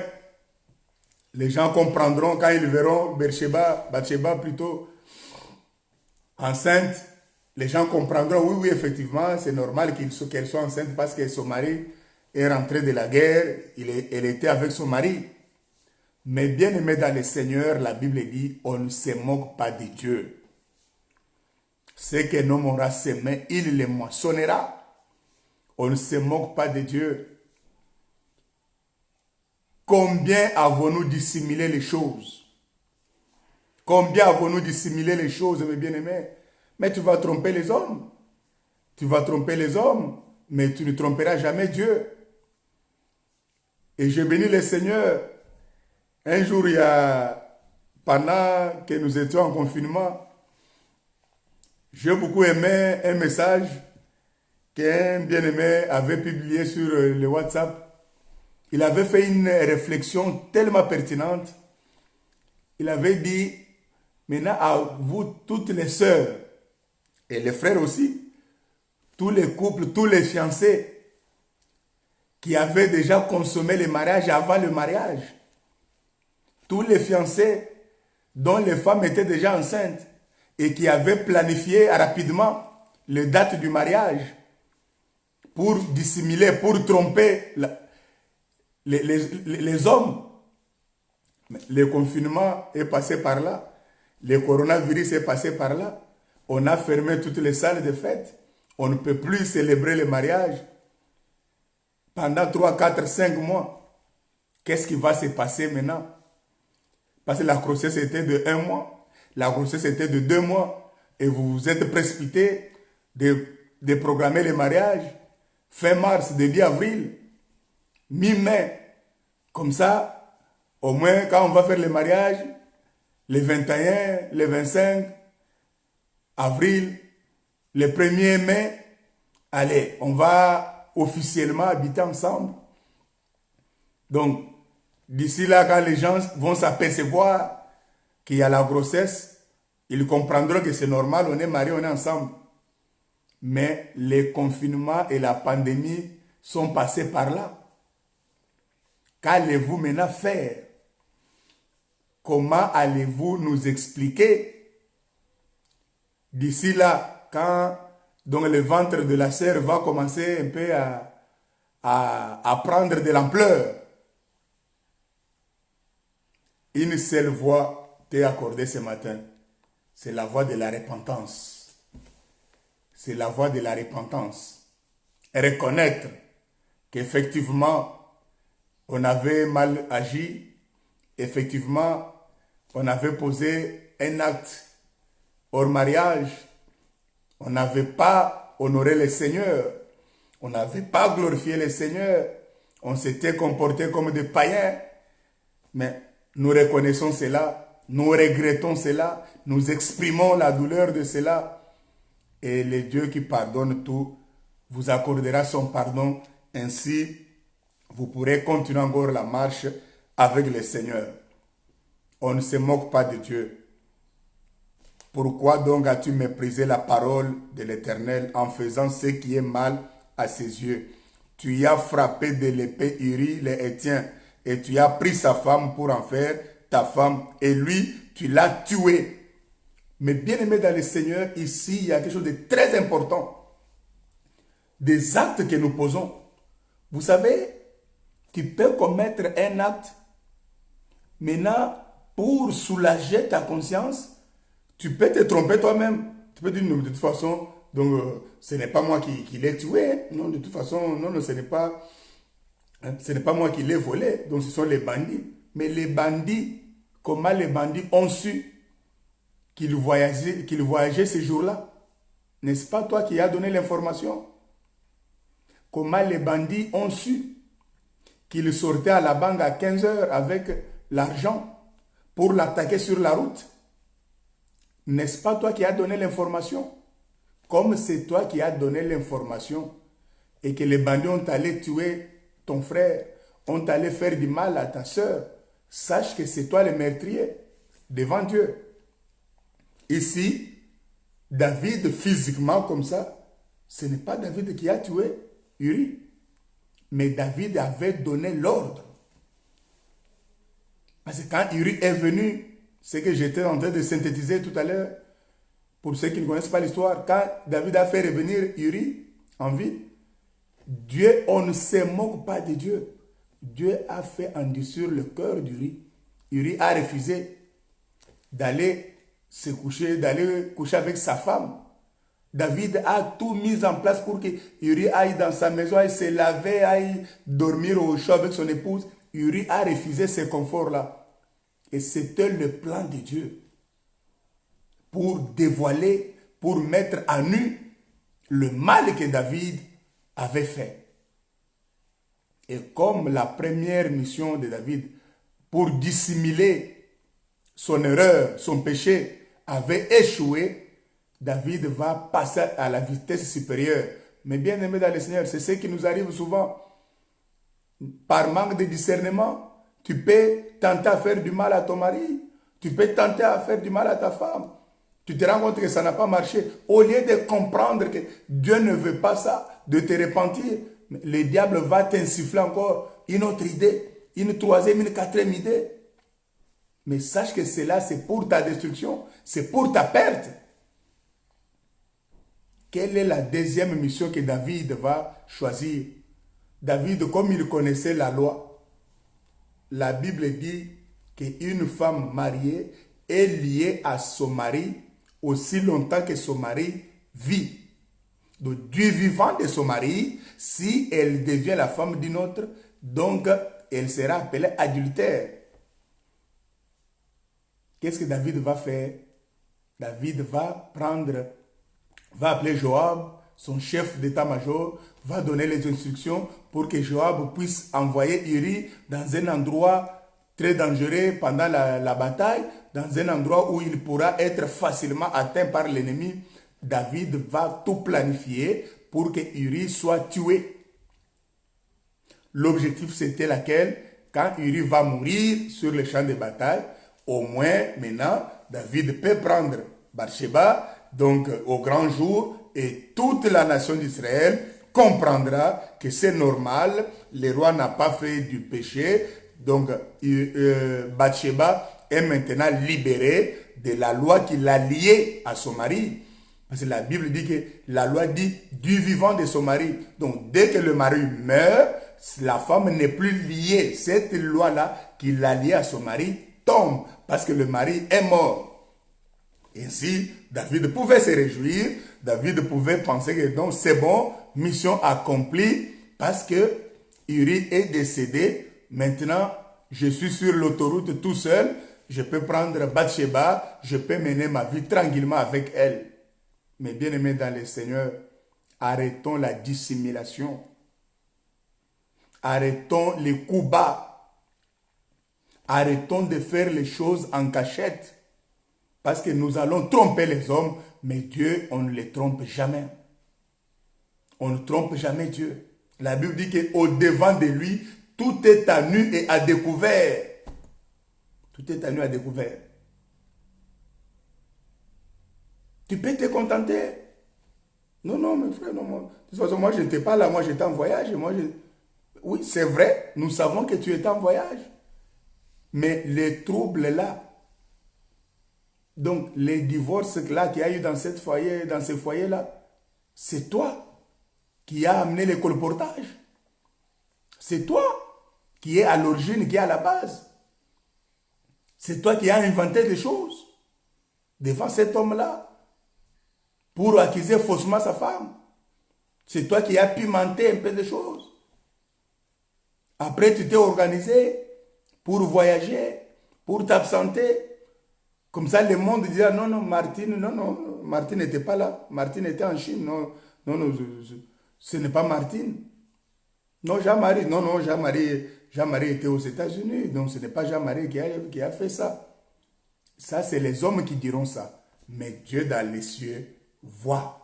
les gens comprendront quand ils verront Bathsheba plutôt, enceinte. Les gens comprendront, oui, effectivement, c'est normal qu'elle soit enceinte parce que son mari est rentré de la guerre, elle était avec son mari. Mais bien aimé dans le Seigneur, la Bible dit, on ne se moque pas de Dieu. Ce qu'un homme aura semé, il le moissonnera. On ne se moque pas de Dieu. Combien avons-nous dissimulé les choses? Combien avons-nous dissimulé les choses, mes bien-aimés? Mais tu vas tromper les hommes. Tu vas tromper les hommes, mais tu ne tromperas jamais Dieu. Et je bénis le Seigneur. Un jour, pendant que nous étions en confinement, j'ai beaucoup aimé un message qu'un bien-aimé avait publié sur le WhatsApp. Il avait fait une réflexion tellement pertinente. Il avait dit, maintenant à vous toutes les sœurs, et les frères aussi, tous les couples, tous les fiancés, qui avaient déjà consommé le mariage avant le mariage, tous les fiancés dont les femmes étaient déjà enceintes et qui avaient planifié rapidement les dates du mariage pour dissimuler, pour tromper les hommes. Le confinement est passé par là, le coronavirus est passé par là, on a fermé toutes les salles de fête, on ne peut plus célébrer le mariage pendant 3, 4, 5 mois. Qu'est-ce qui va se passer maintenant? Parce que la grossesse était de 1 mois, la grossesse était de 2 mois, et vous vous êtes précipité de programmer le mariage fin mars, début avril, mi-mai. Comme ça, au moins quand on va faire le mariage, le 21, le 25 avril, le 1er mai, allez, on va officiellement habiter ensemble. Donc, d'ici là, quand les gens vont s'apercevoir qu'il y a la grossesse, ils comprendront que c'est normal, on est mariés, on est ensemble. Mais les confinements et la pandémie sont passés par là. Qu'allez-vous maintenant faire? Comment allez-vous nous expliquer? D'ici là, quand donc, le ventre de la sœur va commencer un peu à prendre de l'ampleur, une seule voix t'est accordée ce matin. C'est la voix de la repentance. C'est la voix de la repentance. Reconnaître qu'effectivement, on avait mal agi. Effectivement, on avait posé un acte hors mariage. On n'avait pas honoré le Seigneur. On n'avait pas glorifié le Seigneur. On s'était comporté comme des païens. Mais nous reconnaissons cela. Nous regrettons cela. Nous exprimons la douleur de cela. Et le Dieu qui pardonne tout vous accordera son pardon. Ainsi, vous pourrez continuer encore la marche avec le Seigneur. On ne se moque pas de Dieu. Pourquoi donc as-tu méprisé la parole de l'Éternel en faisant ce qui est mal à ses yeux? Tu y as frappé de l'épée Uri, les Hétiens, et tu as pris sa femme pour en faire ta femme, et lui, tu l'as tué. Mais bien aimé dans le Seigneur, ici, il y a quelque chose de très important. Des actes que nous posons. Vous savez, tu peux commettre un acte. Maintenant, pour soulager ta conscience, tu peux te tromper toi-même. Tu peux dire, non, de toute façon, donc, ce n'est pas moi qui l'ai tué. Hein. Non, de toute façon, non, non, ce n'est pas, hein, ce n'est pas moi qui l'ai volé. Donc, ce sont les bandits. Mais les bandits, comment les bandits ont su qu'ils voyageaient ce jour-là? N'est-ce pas toi qui as donné l'information? Comment les bandits ont su qu'ils sortaient à la banque à 15 heures avec l'argent pour l'attaquer sur la route? N'est-ce pas toi qui as donné l'information? Comme c'est toi qui as donné l'information et que les bandits ont allé tuer ton frère, ont allé faire du mal à ta soeur, sache que c'est toi le meurtrier devant Dieu. Ici, David, physiquement comme ça, ce n'est pas David qui a tué Uri, mais David avait donné l'ordre. Parce que quand Uri est venu, ce que j'étais en train de synthétiser tout à l'heure, pour ceux qui ne connaissent pas l'histoire, quand David a fait revenir Uri en vie, Dieu, on ne se moque pas de Dieu. Dieu a fait endurcir le cœur d'Uri. Uri a refusé d'aller se coucher, d'aller coucher avec sa femme. David a tout mis en place pour que Uri aille dans sa maison, aille se laver, aille dormir au chaud avec son épouse. Uri a refusé ce confort-là. Et c'était le plan de Dieu pour dévoiler, pour mettre à nu le mal que David avait fait. Et comme la première mission de David, pour dissimuler son erreur, son péché, avait échoué, David va passer à la vitesse supérieure. Mais bien aimé dans le Seigneur, c'est ce qui nous arrive souvent. Par manque de discernement, tu peux tenter à faire du mal à ton mari. Tu peux tenter à faire du mal à ta femme. Tu te rends compte que ça n'a pas marché. Au lieu de comprendre que Dieu ne veut pas ça, de te repentir, le diable va t'insuffler encore une autre idée, une troisième, une quatrième idée. Mais sache que cela, c'est pour ta destruction, c'est pour ta perte. Quelle est la deuxième mission que David va choisir? David, comme il connaissait la loi, la Bible dit qu'une femme mariée est liée à son mari aussi longtemps que son mari vit. Donc, du vivant de son mari, si elle devient la femme d'une autre, donc elle sera appelée adultère. Qu'est-ce que David va faire? David va appeler Joab, son chef d'état-major, va donner les instructions pour que Joab puisse envoyer Uri dans un endroit très dangereux pendant la bataille, dans un endroit où il pourra être facilement atteint par l'ennemi. David va tout planifier pour que Uri soit tué. L'objectif c'était laquelle? Quand Uri va mourir sur le champ de bataille, au moins maintenant, David peut prendre Bathsheba, donc au grand jour, et toute la nation d'Israël comprendra que c'est normal, le roi n'a pas fait du péché, donc Bathsheba est maintenant libérée de la loi qui l'a liée à son mari. Parce que la Bible dit que la loi dit du vivant de son mari. Donc dès que le mari meurt, la femme n'est plus liée. Cette loi-là qui l'a liée à son mari tombe parce que le mari est mort. Ainsi, David pouvait se réjouir, David pouvait penser que donc c'est bon, mission accomplie, parce que Uri est décédé. Maintenant, je suis sur l'autoroute tout seul, je peux prendre Bathsheba, je peux mener ma vie tranquillement avec elle. Mais bien aimés dans le Seigneur, arrêtons la dissimulation. Arrêtons les coups bas. Arrêtons de faire les choses en cachette. Parce que nous allons tromper les hommes, mais Dieu, on ne les trompe jamais. On ne trompe jamais Dieu. La Bible dit qu'au devant de lui, tout est à nu et à découvert. Tout est à nu et à découvert. Tu peux te contenter. Non, non, mes frères, non. De toute façon, moi, je n'étais pas là. Moi, j'étais en voyage. Oui, c'est vrai. Nous savons que tu étais en voyage. Mais les troubles là, donc les divorces là qu'il y a eu dans ce foyer là, c'est toi qui as amené le colportage. C'est toi qui est à l'origine, qui est à la base. C'est toi qui as inventé des choses devant cet homme-là. pour accuser faussement sa femme. C'est toi qui as pimenté un peu de choses. Après, tu t'es organisé pour voyager, pour t'absenter. Comme ça, le monde dit, non, non, Martine, non, non, Martine n'était pas là. Martine était en Chine. Non, non, non, ce n'est pas Martine. Non, Jean-Marie, non, non, Jean-Marie était aux États-Unis. Donc, ce n'est pas Jean-Marie qui a fait ça. Ça, c'est les hommes qui diront ça. Mais Dieu dans les cieux voit.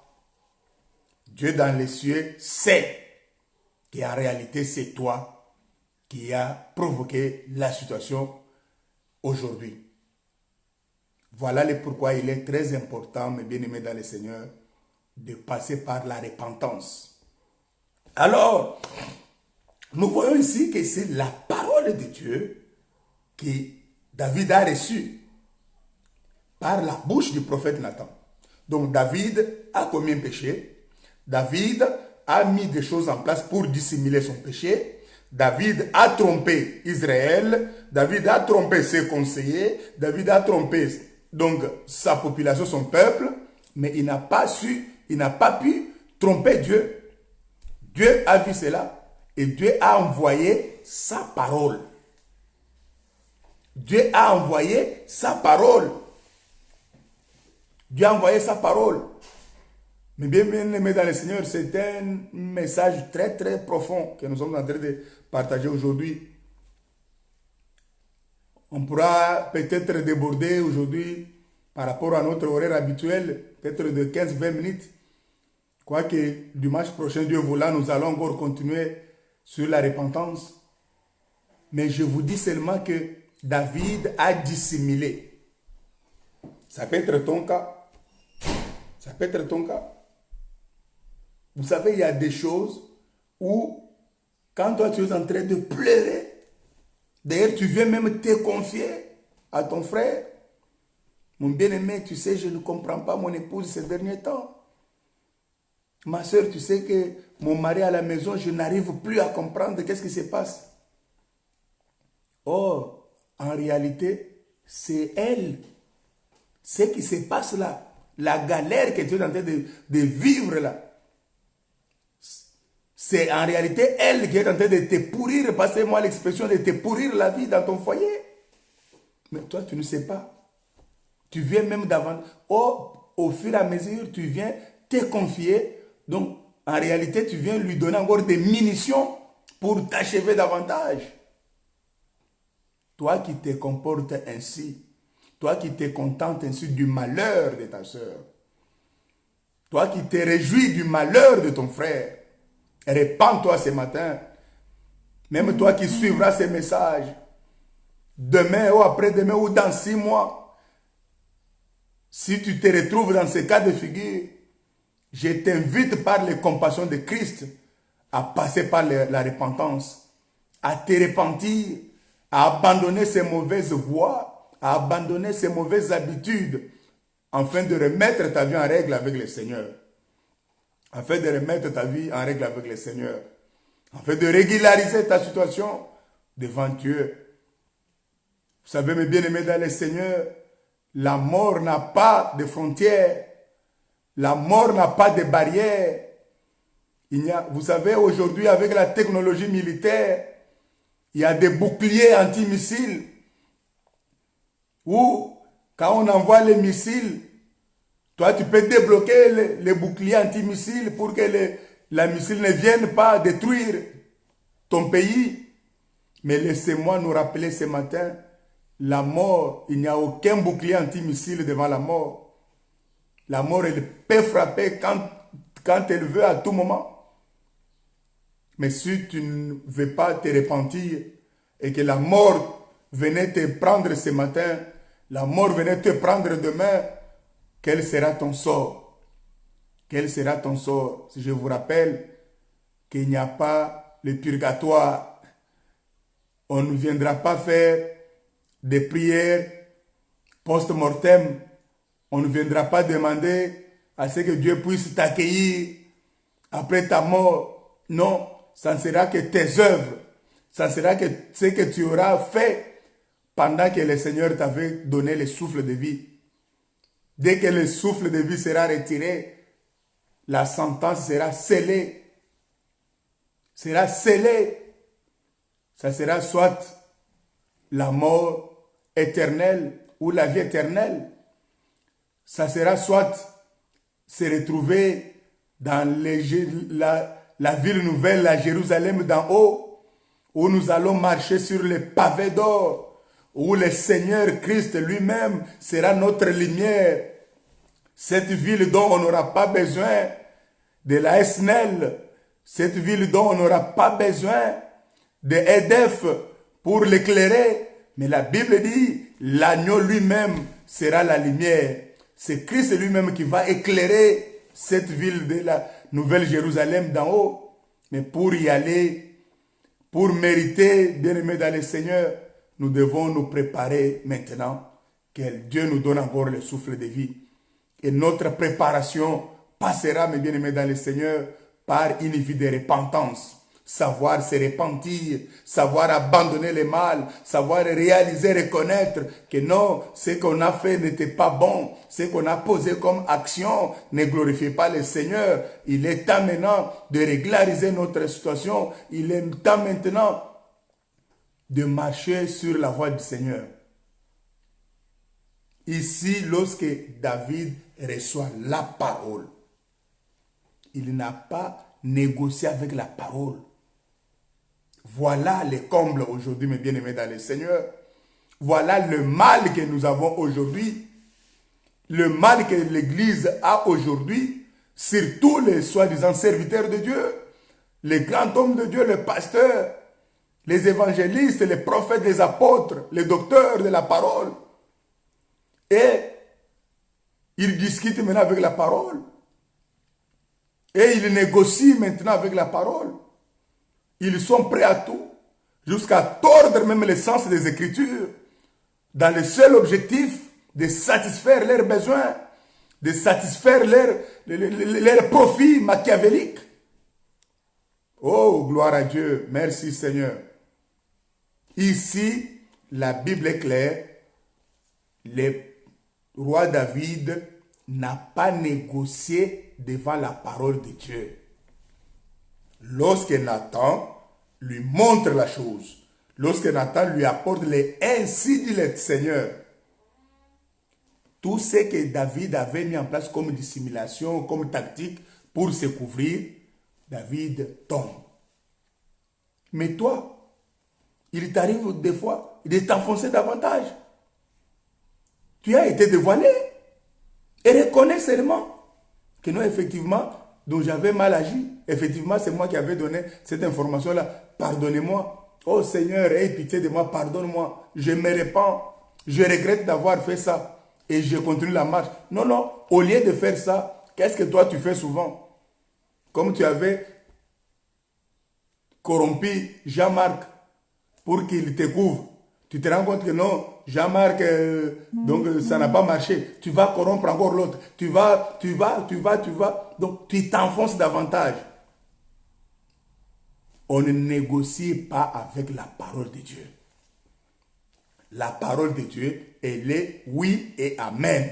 Dieu dans les cieux sait qu'en réalité, c'est toi qui as provoqué la situation aujourd'hui. Voilà le pourquoi il est très important, mes bien-aimés dans le Seigneur, de passer par la repentance. Alors, nous voyons ici que c'est la parole de Dieu que David a reçue par la bouche du prophète Nathan. Donc David a commis un péché. David a mis des choses en place pour dissimuler son péché. David a trompé Israël. David a trompé ses conseillers. David a trompé donc sa population, son peuple. Mais il n'a pas pu tromper Dieu. Dieu a vu cela et Dieu a envoyé sa parole. Dieu a envoyé sa parole. Dieu a envoyé sa parole. Mais bien aimé dans le Seigneur, c'est un message très très profond que nous sommes en train de partager aujourd'hui. On pourra peut-être déborder aujourd'hui par rapport à notre horaire habituel, peut-être de 15-20 minutes. Quoique dimanche prochain, Dieu voulant, nous allons encore continuer sur la repentance. Mais je vous dis seulement que David a dissimulé. Ça peut être ton cas. Ça peut être ton cas. Vous savez, il y a des choses où, quand toi tu es en train de pleurer, d'ailleurs tu viens même te confier à ton frère. Mon bien-aimé, tu sais, je ne comprends pas mon épouse ces derniers temps. Ma soeur, tu sais que mon mari à la maison, je n'arrive plus à comprendre qu'est-ce qui se passe. Or, en réalité, c'est elle. Ce qui se passe là. La galère que tu es en train de vivre là. C'est en réalité elle qui est en train de te pourrir, passez-moi l'expression, de te pourrir la vie dans ton foyer. Mais toi, tu ne sais pas. Tu viens même d'avant. Au fur et à mesure, tu viens te confier. Donc, en réalité, tu viens lui donner encore des munitions pour t'achever davantage. Toi qui te comportes ainsi, toi qui te contentes ainsi du malheur de ta soeur, toi qui te réjouis du malheur de ton frère, répands-toi ce matin. Même toi qui suivras ces messages, demain ou après-demain ou dans 6 mois, si tu te retrouves dans ce cas de figure, je t'invite par les compassions de Christ à passer par la repentance, à te repentir, à abandonner ces mauvaises voies, à abandonner ces mauvaises habitudes, afin de remettre ta vie en règle avec le Seigneur. Afin de remettre ta vie en règle avec le Seigneur. Afin de régulariser ta situation devant Dieu. Vous savez, mes bien-aimés dans le Seigneur, la mort n'a pas de frontières. La mort n'a pas de barrières. Vous savez, aujourd'hui, avec la technologie militaire, il y a des boucliers anti-missiles où, quand on envoie les missiles, toi, tu peux débloquer les boucliers anti-missiles pour que la missile ne vienne pas détruire ton pays. Mais laissez-moi nous rappeler ce matin, la mort, il n'y a aucun bouclier anti-missile devant la mort. La mort, elle peut frapper quand elle veut à tout moment. Mais si tu ne veux pas te repentir et que la mort venait te prendre ce matin, la mort venait te prendre demain, quel sera ton sort? Quel sera ton sort? Si je vous rappelle qu'il n'y a pas le purgatoire, on ne viendra pas faire des prières post-mortem, on ne viendra pas demander à ce que Dieu puisse t'accueillir après ta mort. Non, ça ne sera que tes œuvres, ça ne sera que ce que tu auras fait pendant que le Seigneur t'avait donné le souffle de vie. Dès que le souffle de vie sera retiré, la sentence sera scellée. Sera scellée. Ça sera soit la mort éternelle ou la vie éternelle. Ça sera soit se retrouver dans la ville nouvelle, la Jérusalem d'en haut, où nous allons marcher sur les pavés d'or, où le Seigneur Christ lui-même sera notre lumière. Cette ville dont on n'aura pas besoin de la SNEL, cette ville dont on n'aura pas besoin de EDF pour l'éclairer. Mais la Bible dit, l'agneau lui-même sera la lumière. C'est Christ lui-même qui va éclairer cette ville de la Nouvelle Jérusalem d'en haut. Mais pour y aller, pour mériter, bien-aimés dans le Seigneur, nous devons nous préparer maintenant. Que Dieu nous donne encore le souffle de vie. Et notre préparation passera, mes bien-aimés dans le Seigneur, par une vie de repentance. Savoir se repentir, savoir abandonner le mal, savoir réaliser, reconnaître que non, ce qu'on a fait n'était pas bon, ce qu'on a posé comme action ne glorifiait pas le Seigneur. Il est temps maintenant de régulariser notre situation, il est temps maintenant de marcher sur la voie du Seigneur. Ici, lorsque David reçoit la parole, il n'a pas négocié avec la parole. Voilà les combles aujourd'hui, mes bien-aimés dans le Seigneur. Voilà le mal que nous avons aujourd'hui. Le mal que l'Église a aujourd'hui, surtout les soi-disant serviteurs de Dieu, les grands hommes de Dieu, les pasteurs, les évangélistes, les prophètes, les apôtres, les docteurs de la parole. Et ils discutent maintenant avec la parole. Et ils négocient maintenant avec la parole. Ils sont prêts à tout, jusqu'à tordre même le sens des Écritures, dans le seul objectif de satisfaire leurs besoins, de satisfaire leurs profits machiavéliques. Oh, gloire à Dieu, merci Seigneur. Ici, la Bible est claire, le roi David n'a pas négocié devant la parole de Dieu. Lorsque Nathan lui montre la chose, lorsque Nathan lui apporte les ainsi dit le Seigneur, tout ce que David avait mis en place comme dissimulation, comme tactique pour se couvrir, David tombe. Mais toi, il t'arrive des fois de t'enfoncer davantage. Tu as été dévoilé et reconnais seulement que non, effectivement, donc j'avais mal agi. Effectivement, c'est moi qui avais donné cette information-là. Pardonnez-moi. Oh Seigneur, aie pitié de moi, pardonne-moi. Je me répands. Je regrette d'avoir fait ça. Et je continue la marche. Non, non. Au lieu de faire ça, qu'est-ce que toi tu fais souvent? Comme tu avais corrompu Jean-Marc pour qu'il te couvre. Tu te rends compte que non, Jean-Marc, donc ça n'a pas marché. Tu vas corrompre encore l'autre. Tu vas. Donc tu t'enfonces davantage. On ne négocie pas avec la parole de Dieu. La parole de Dieu, elle est oui et amen.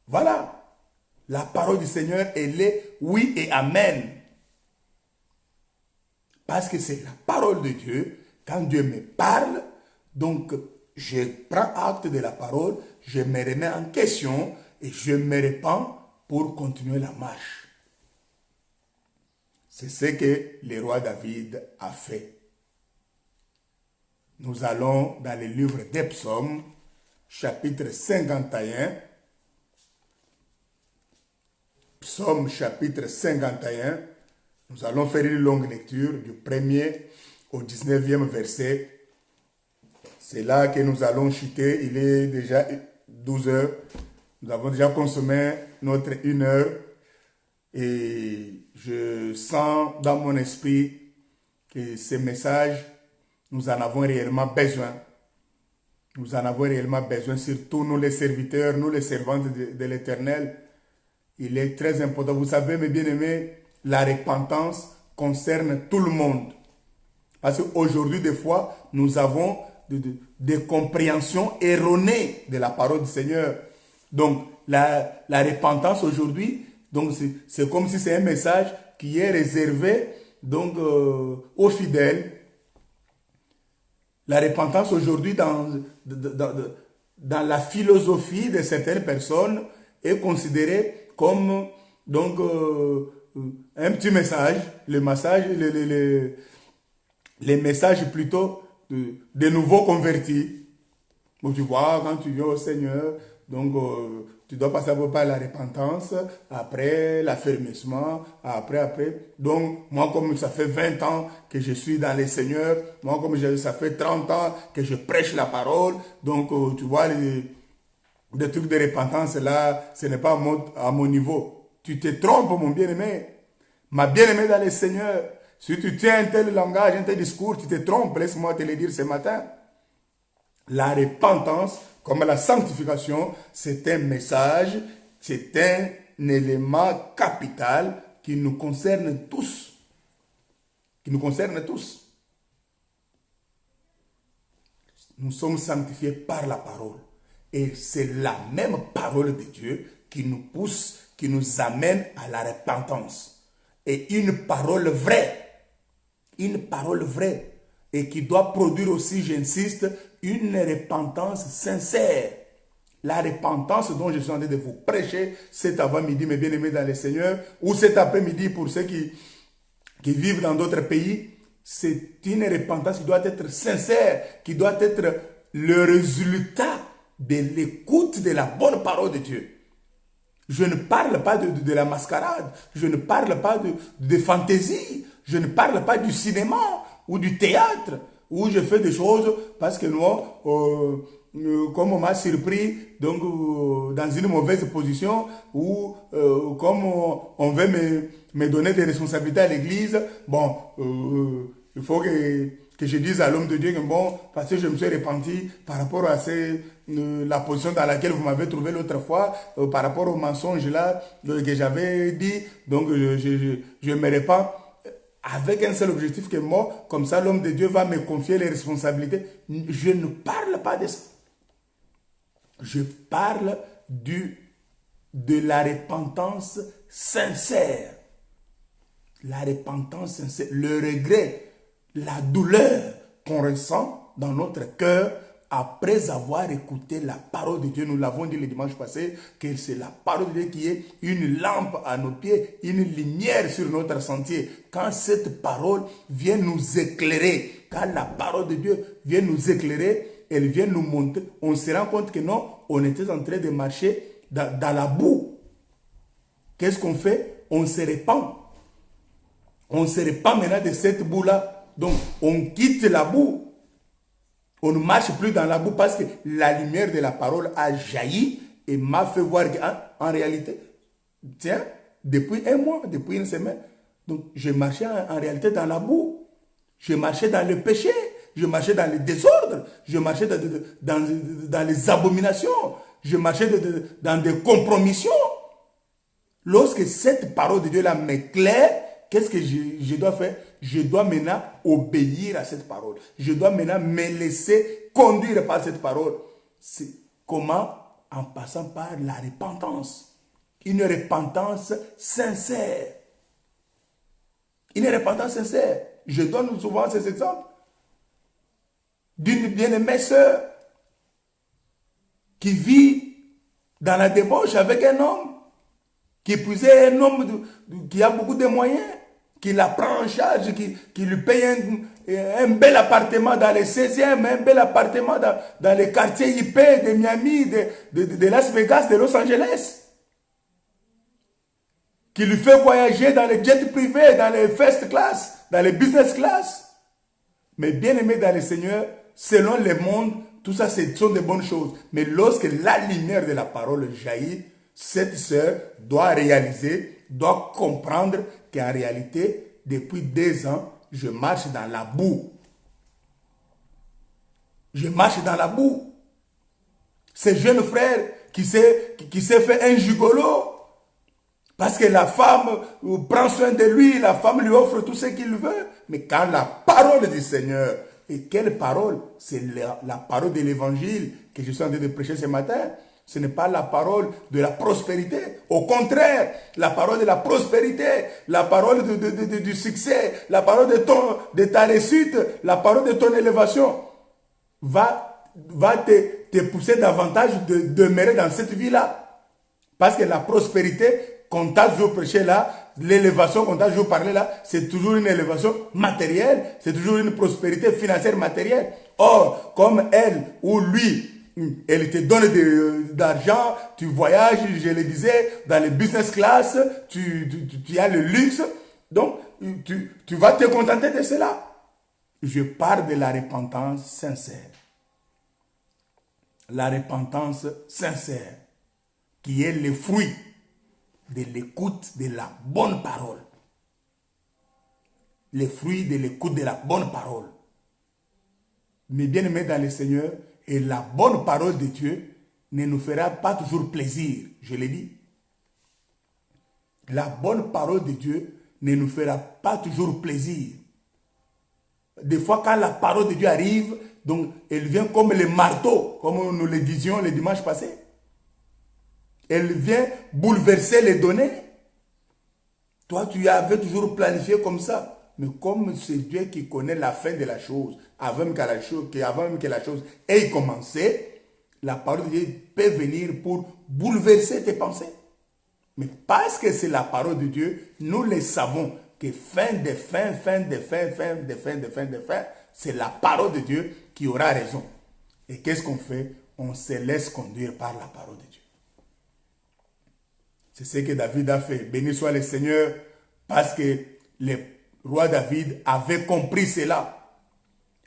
Voilà. La parole du Seigneur, elle est oui et amen. Parce que c'est la parole de Dieu. Quand Dieu me parle, donc je prends acte de la parole, je me remets en question et je me répands pour continuer la marche. C'est ce que le roi David a fait. Nous allons dans le livre des Psaumes, chapitre 51. Psaume chapitre 51. Nous allons faire une longue lecture du 1er au 19e verset. C'est là que nous allons chuter. Il est déjà 12 heures. Nous avons déjà consommé notre 1 heure. Et je sens dans mon esprit que ces messages, nous en avons réellement besoin. Nous en avons réellement besoin, surtout nous les serviteurs, nous les servantes de l'Éternel. Il est très important. Vous savez, mes bien-aimés, la repentance concerne tout le monde. Parce qu'aujourd'hui, des fois, nous avons des compréhensions erronées de la parole du Seigneur. Donc, la repentance aujourd'hui, Donc c'est comme si c'est un message qui est réservé donc, aux fidèles. La repentance aujourd'hui dans la philosophie de certaines personnes est considérée comme donc, un petit message, les messages plutôt de nouveaux convertis. Donc tu vois, quand tu viens au Seigneur, donc tu dois passer par la repentance, après l'affermissement, après. Donc moi comme ça fait 20 ans que je suis dans les Seigneurs, moi comme ça fait 30 ans que je prêche la parole, donc tu vois, des trucs de repentance là, ce n'est pas à mon niveau. Tu te trompes mon bien-aimé, ma bien-aimée dans les Seigneurs. Si tu tiens un tel langage, un tel discours, tu te trompes, laisse-moi te le dire ce matin. La repentance, comme la sanctification, c'est un message, c'est un élément capital qui nous concerne tous. Qui nous concerne tous. Nous sommes sanctifiés par la parole. Et c'est la même parole de Dieu qui nous pousse, qui nous amène à la repentance. Et une parole vraie. Une parole vraie. Et qui doit produire aussi, j'insiste, une repentance sincère. La repentance dont je suis en train de vous prêcher cet avant-midi, mes bien-aimés dans le Seigneur, ou cet après-midi pour ceux qui vivent dans d'autres pays, c'est une repentance qui doit être sincère, qui doit être le résultat de l'écoute de la bonne parole de Dieu. Je ne parle pas de la mascarade, je ne parle pas de fantaisie, je ne parle pas du cinéma ou du théâtre, où je fais des choses parce que moi, comme on m'a surpris donc, dans une mauvaise position, ou comme on veut me donner des responsabilités à l'église, bon, il faut que je dise à l'homme de Dieu que bon, parce que je me suis repenti par rapport à la position dans laquelle vous m'avez trouvé l'autre fois, par rapport au mensonge là que j'avais dit, donc je me repens avec un seul objectif que moi, comme ça l'homme de Dieu va me confier les responsabilités. Je ne parle pas de ça. Je parle de la repentance sincère. La repentance sincère, le regret, la douleur qu'on ressent dans notre cœur après avoir écouté la parole de Dieu. Nous l'avons dit le dimanche passé, que c'est la parole de Dieu qui est une lampe à nos pieds, une lumière sur notre sentier. Quand cette parole vient nous éclairer, quand la parole de Dieu vient nous éclairer, elle vient nous montrer, on se rend compte que non, on était en train de marcher dans la boue. Qu'est-ce qu'on fait? On se répand. On se répand maintenant de cette boue-là. Donc, on quitte la boue. On ne marche plus dans la boue parce que la lumière de la parole a jailli et m'a fait voir qu'en réalité, tiens, depuis un mois, depuis une semaine, donc je marchais en réalité dans la boue. Je marchais dans le péché. Je marchais dans le désordre. Je marchais dans les abominations. Je marchais dans des compromissions. Lorsque cette parole de Dieu-là m'éclaire, qu'est-ce que je dois faire? Je dois maintenant obéir à cette parole. Je dois maintenant me laisser conduire par cette parole. C'est comment? En passant par la repentance. Une repentance sincère. Une repentance sincère. Je donne souvent ces exemples d'une bien-aimée sœur qui vit dans la débauche avec un homme, qui épousait un homme qui a beaucoup de moyens, qui la prend en charge, qui lui paye un bel appartement dans les 16e, un bel appartement dans les quartiers IP de Miami, de Las Vegas, de Los Angeles, qui lui fait voyager dans les jets privés, dans les first class, dans les business class. Mais bien aimé dans le Seigneur, selon le monde, tout ça, ce sont de bonnes choses. Mais lorsque la lumière de la parole jaillit, cette sœur doit réaliser, doit comprendre qu'en réalité, depuis 2 ans, je marche dans la boue. Je marche dans la boue. Ce jeune frère qui s'est fait un gigolo, parce que la femme prend soin de lui, la femme lui offre tout ce qu'il veut. Mais quand la parole du Seigneur, et quelle parole? C'est la parole de l'évangile que je suis en train de prêcher ce matin. Ce n'est pas la parole de la prospérité Au contraire, la parole de la prospérité, la parole du succès, la parole de ta réussite, la parole de ton élévation va te pousser davantage de demeurer dans cette vie-là. Parce que la prospérité, qu'on t'a toujours prêché là, l'élévation qu'on t'a toujours parlé là, c'est toujours une élévation matérielle, c'est toujours une prospérité financière matérielle. Or, comme elle ou lui, elle te donne d'argent, tu voyages, je le disais, dans les business class, tu as le luxe, donc tu vas te contenter de cela. Je parle de la repentance sincère. La repentance sincère, qui est le fruit de l'écoute de la bonne parole. Le fruit de l'écoute de la bonne parole. Mais bien aimés dans le Seigneur, et la bonne parole de Dieu ne nous fera pas toujours plaisir, je l'ai dit. La bonne parole de Dieu ne nous fera pas toujours plaisir. Des fois, quand la parole de Dieu arrive, donc elle vient comme le marteau, comme nous le disions le dimanche passé. Elle vient bouleverser les données. Toi, tu avais toujours planifié comme ça. Mais comme c'est Dieu qui connaît la fin de la chose, avant même que la chose ait commencé, la parole de Dieu peut venir pour bouleverser tes pensées. Mais parce que c'est la parole de Dieu, nous le savons que fin de fin, c'est la parole de Dieu qui aura raison. Et qu'est-ce qu'on fait? On se laisse conduire par la parole de Dieu. C'est ce que David a fait. Béni soit le Seigneur, parce que le roi David avait compris cela.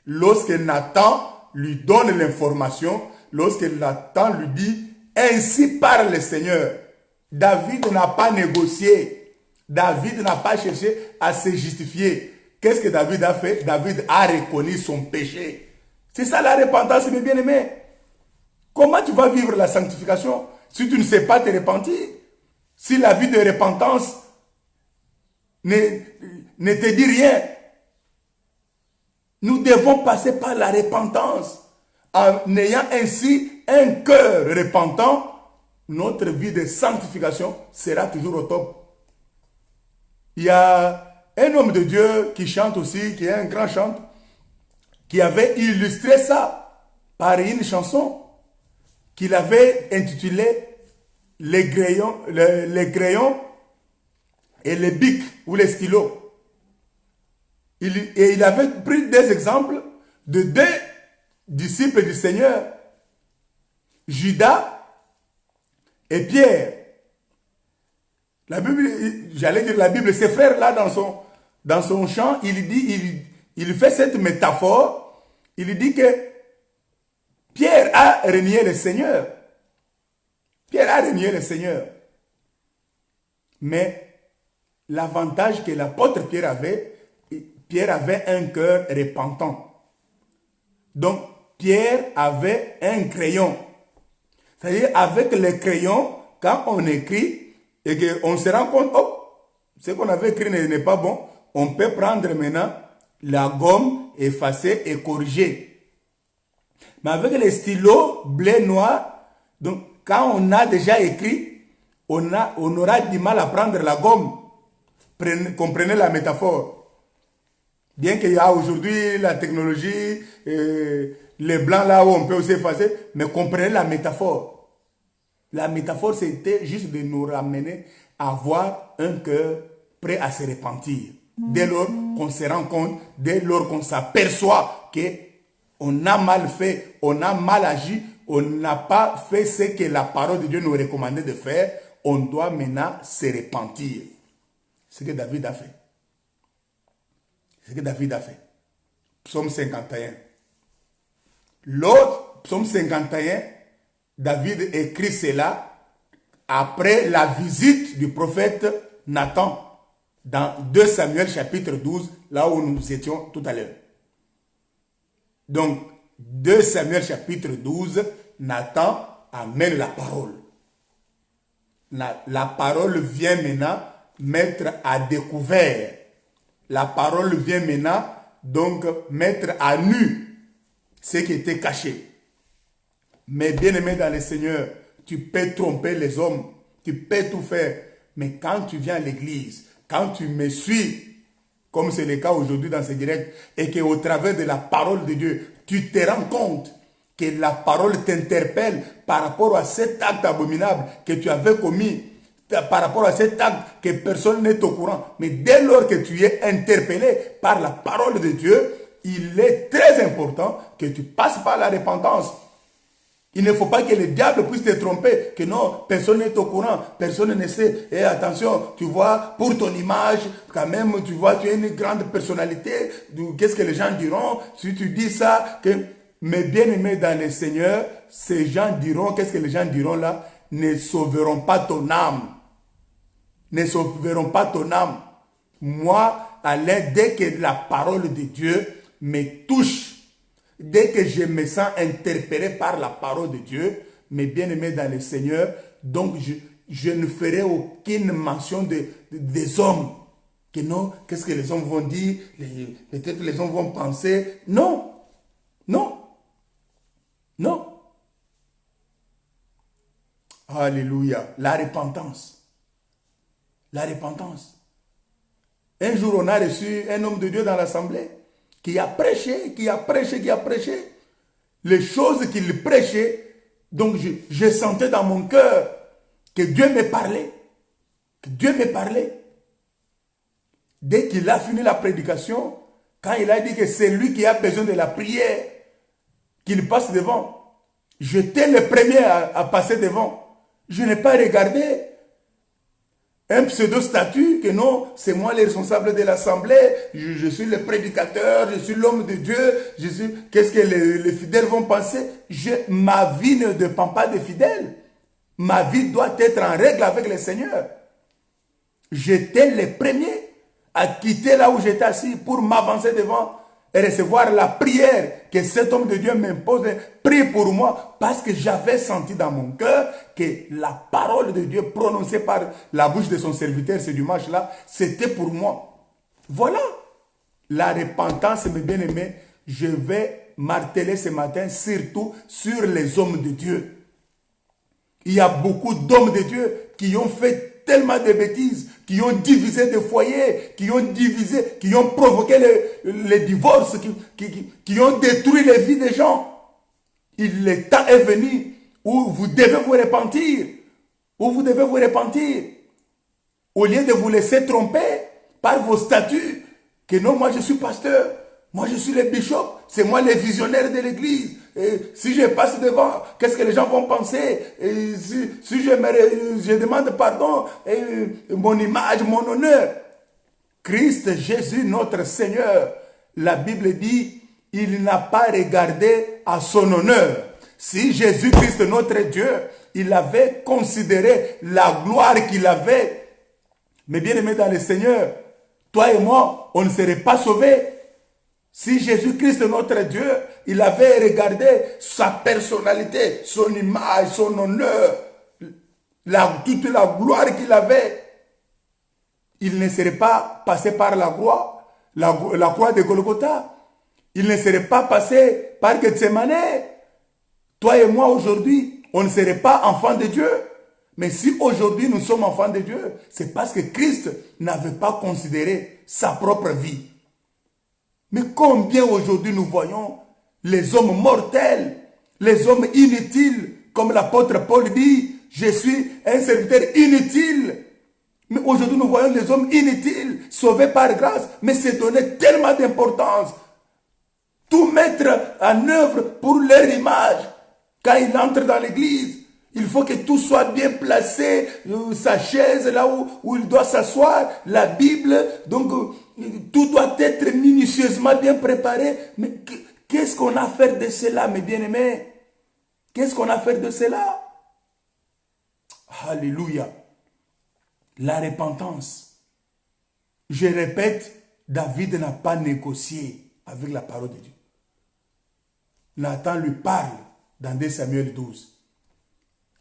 Lorsque Nathan lui donne l'information, lorsque Nathan lui dit « Ainsi parle le Seigneur », David n'a pas négocié. David n'a pas cherché à se justifier. Qu'est-ce que David a fait? David a reconnu son péché. C'est ça la repentance, mes bien-aimés. Comment tu vas vivre la sanctification si tu ne sais pas te repentir? Si la vie de repentance ne te dit rien. Nous devons passer par la repentance. En ayant ainsi un cœur repentant, notre vie de sanctification sera toujours au top. Il y a un homme de Dieu qui chante aussi, qui est un grand chanteur, qui avait illustré ça par une chanson qu'il avait intitulée les crayons et les bics ou les stylos. Et il avait pris des exemples de deux disciples du Seigneur, Judas et Pierre. La Bible, j'allais dire la Bible, ses frères là dans son chant, il fait cette métaphore. Il dit que Pierre a renié le Seigneur. Pierre a renié le Seigneur. Mais l'avantage que l'apôtre Pierre avait un cœur repentant. Donc, Pierre avait un crayon. C'est-à-dire, avec le crayon, quand on écrit, et qu'on se rend compte, oh, ce qu'on avait écrit n'est pas bon, on peut prendre maintenant la gomme, effacer et corriger. Mais avec les stylos bleu noir, donc quand on a déjà écrit, on aura du mal à prendre la gomme. Comprenez la métaphore. Bien qu'il y a aujourd'hui la technologie, les blancs là où on peut aussi effacer, mais comprenez la métaphore. La métaphore, c'était juste de nous ramener à avoir un cœur prêt à se repentir. Dès lors qu'on se rend compte, dès lors qu'on s'aperçoit qu'on a mal fait, on a mal agi, on n'a pas fait ce que la parole de Dieu nous recommandait de faire, on doit maintenant se repentir. C'est ce que David a fait. C'est ce que David a fait. Psaume 51. L'autre, Psaume 51, David écrit cela après la visite du prophète Nathan dans 2 Samuel chapitre 12, là où nous étions tout à l'heure. Donc, 2 Samuel chapitre 12, Nathan amène la parole. La parole vient maintenant mettre à découvert. La parole vient maintenant donc mettre à nu ce qui était caché. Mais bien aimé dans le Seigneur, tu peux tromper les hommes tu peux tout faire. Mais quand tu viens à l'église, quand tu me suis, comme c'est le cas aujourd'hui dans ce direct, et qu'au travers de la parole de Dieu, tu te rends compte que la parole t'interpelle par rapport à cet acte abominable que tu avais commis, par rapport à cet acte que personne n'est au courant. Mais dès lors que tu es interpellé par la parole de Dieu, il est très important que tu passes par la repentance. Il ne faut pas que le diable puisse te tromper, que non, personne n'est au courant, personne ne sait. Et attention, tu vois, pour ton image, quand même, tu vois, tu es une grande personnalité, qu'est-ce que les gens diront si tu dis ça, que mes bien-aimés dans le Seigneur, ces gens diront, qu'est-ce que les gens diront là? Ne sauveront pas ton âme. Ne sauveront pas ton âme. Moi, Alain, dès que la parole de Dieu me touche, dès que je me sens interpellé par la parole de Dieu, mes bien-aimés dans le Seigneur, donc je ne ferai aucune mention des hommes. Que non, qu'est-ce que les hommes vont dire, peut-être les hommes vont penser. Non, non, non. Alléluia. La repentance. La repentance. Un jour, on a reçu un homme de Dieu dans l'assemblée qui a prêché, qui a prêché, qui a prêché. Les choses qu'il prêchait, donc je sentais dans mon cœur que Dieu me parlait. Que Dieu me parlait. Dès qu'il a fini la prédication, quand il a dit que c'est lui qui a besoin de la prière, qu'il passe devant, j'étais le premier à passer devant. Je n'ai pas regardé un pseudo-statut que non, c'est moi le responsable de l'assemblée, je suis le prédicateur, je suis l'homme de Dieu, qu'est-ce que les fidèles vont penser? Ma vie ne dépend pas des fidèles. Ma vie doit être en règle avec le Seigneur. J'étais le premier à quitter là où j'étais assis pour m'avancer devant et recevoir la prière que cet homme de Dieu m'impose. Prie pour moi parce que j'avais senti dans mon cœur que la parole de Dieu prononcée par la bouche de son serviteur ce dimanche-là, c'était pour moi. Voilà. La repentance, mes bien-aimés, je vais marteler ce matin surtout sur les hommes de Dieu. Il y a beaucoup d'hommes de Dieu qui ont fait tellement de bêtises, qui ont divisé des foyers, qui ont divisé, qui ont provoqué les divorces, qui ont détruit les vies des gens. Le temps est venu où vous devez vous repentir, où vous devez vous repentir, au lieu de vous laisser tromper par vos statuts, que non, moi je suis pasteur, moi je suis le bishop, c'est moi le visionnaire de l'église. Et si je passe devant, qu'est-ce que les gens vont penser? Et si je demande pardon, mon image, mon honneur. Christ Jésus, notre Seigneur, la Bible dit, il n'a pas regardé à son honneur. Si Jésus-Christ, notre Dieu, il avait considéré la gloire qu'il avait, mais bien aimé dans le Seigneur, toi et moi, on ne serait pas sauvés. Si Jésus-Christ, notre Dieu, il avait regardé sa personnalité, son image, son honneur, toute la gloire qu'il avait, il ne serait pas passé par la croix, la croix de Golgotha. Il ne serait pas passé par Gethsemane. Toi et moi aujourd'hui, on ne serait pas enfants de Dieu. Mais si aujourd'hui nous sommes enfants de Dieu, c'est parce que Christ n'avait pas considéré sa propre vie. Mais combien aujourd'hui nous voyons les hommes mortels, les hommes inutiles, comme l'apôtre Paul dit, je suis un serviteur inutile. Mais aujourd'hui nous voyons les hommes inutiles, sauvés par grâce, mais c'est donner tellement d'importance. Tout mettre en œuvre pour leur image. Quand il entre dans l'église, il faut que tout soit bien placé, sa chaise là où il doit s'asseoir, la Bible, donc tout doit être minutieusement bien préparé. Mais qu'est-ce qu'on a à faire de cela, mes bien-aimés? Qu'est-ce qu'on a à faire de cela? Alléluia. La repentance. Je répète, David n'a pas négocié avec la parole de Dieu. Nathan lui parle dans 2 Samuel 12.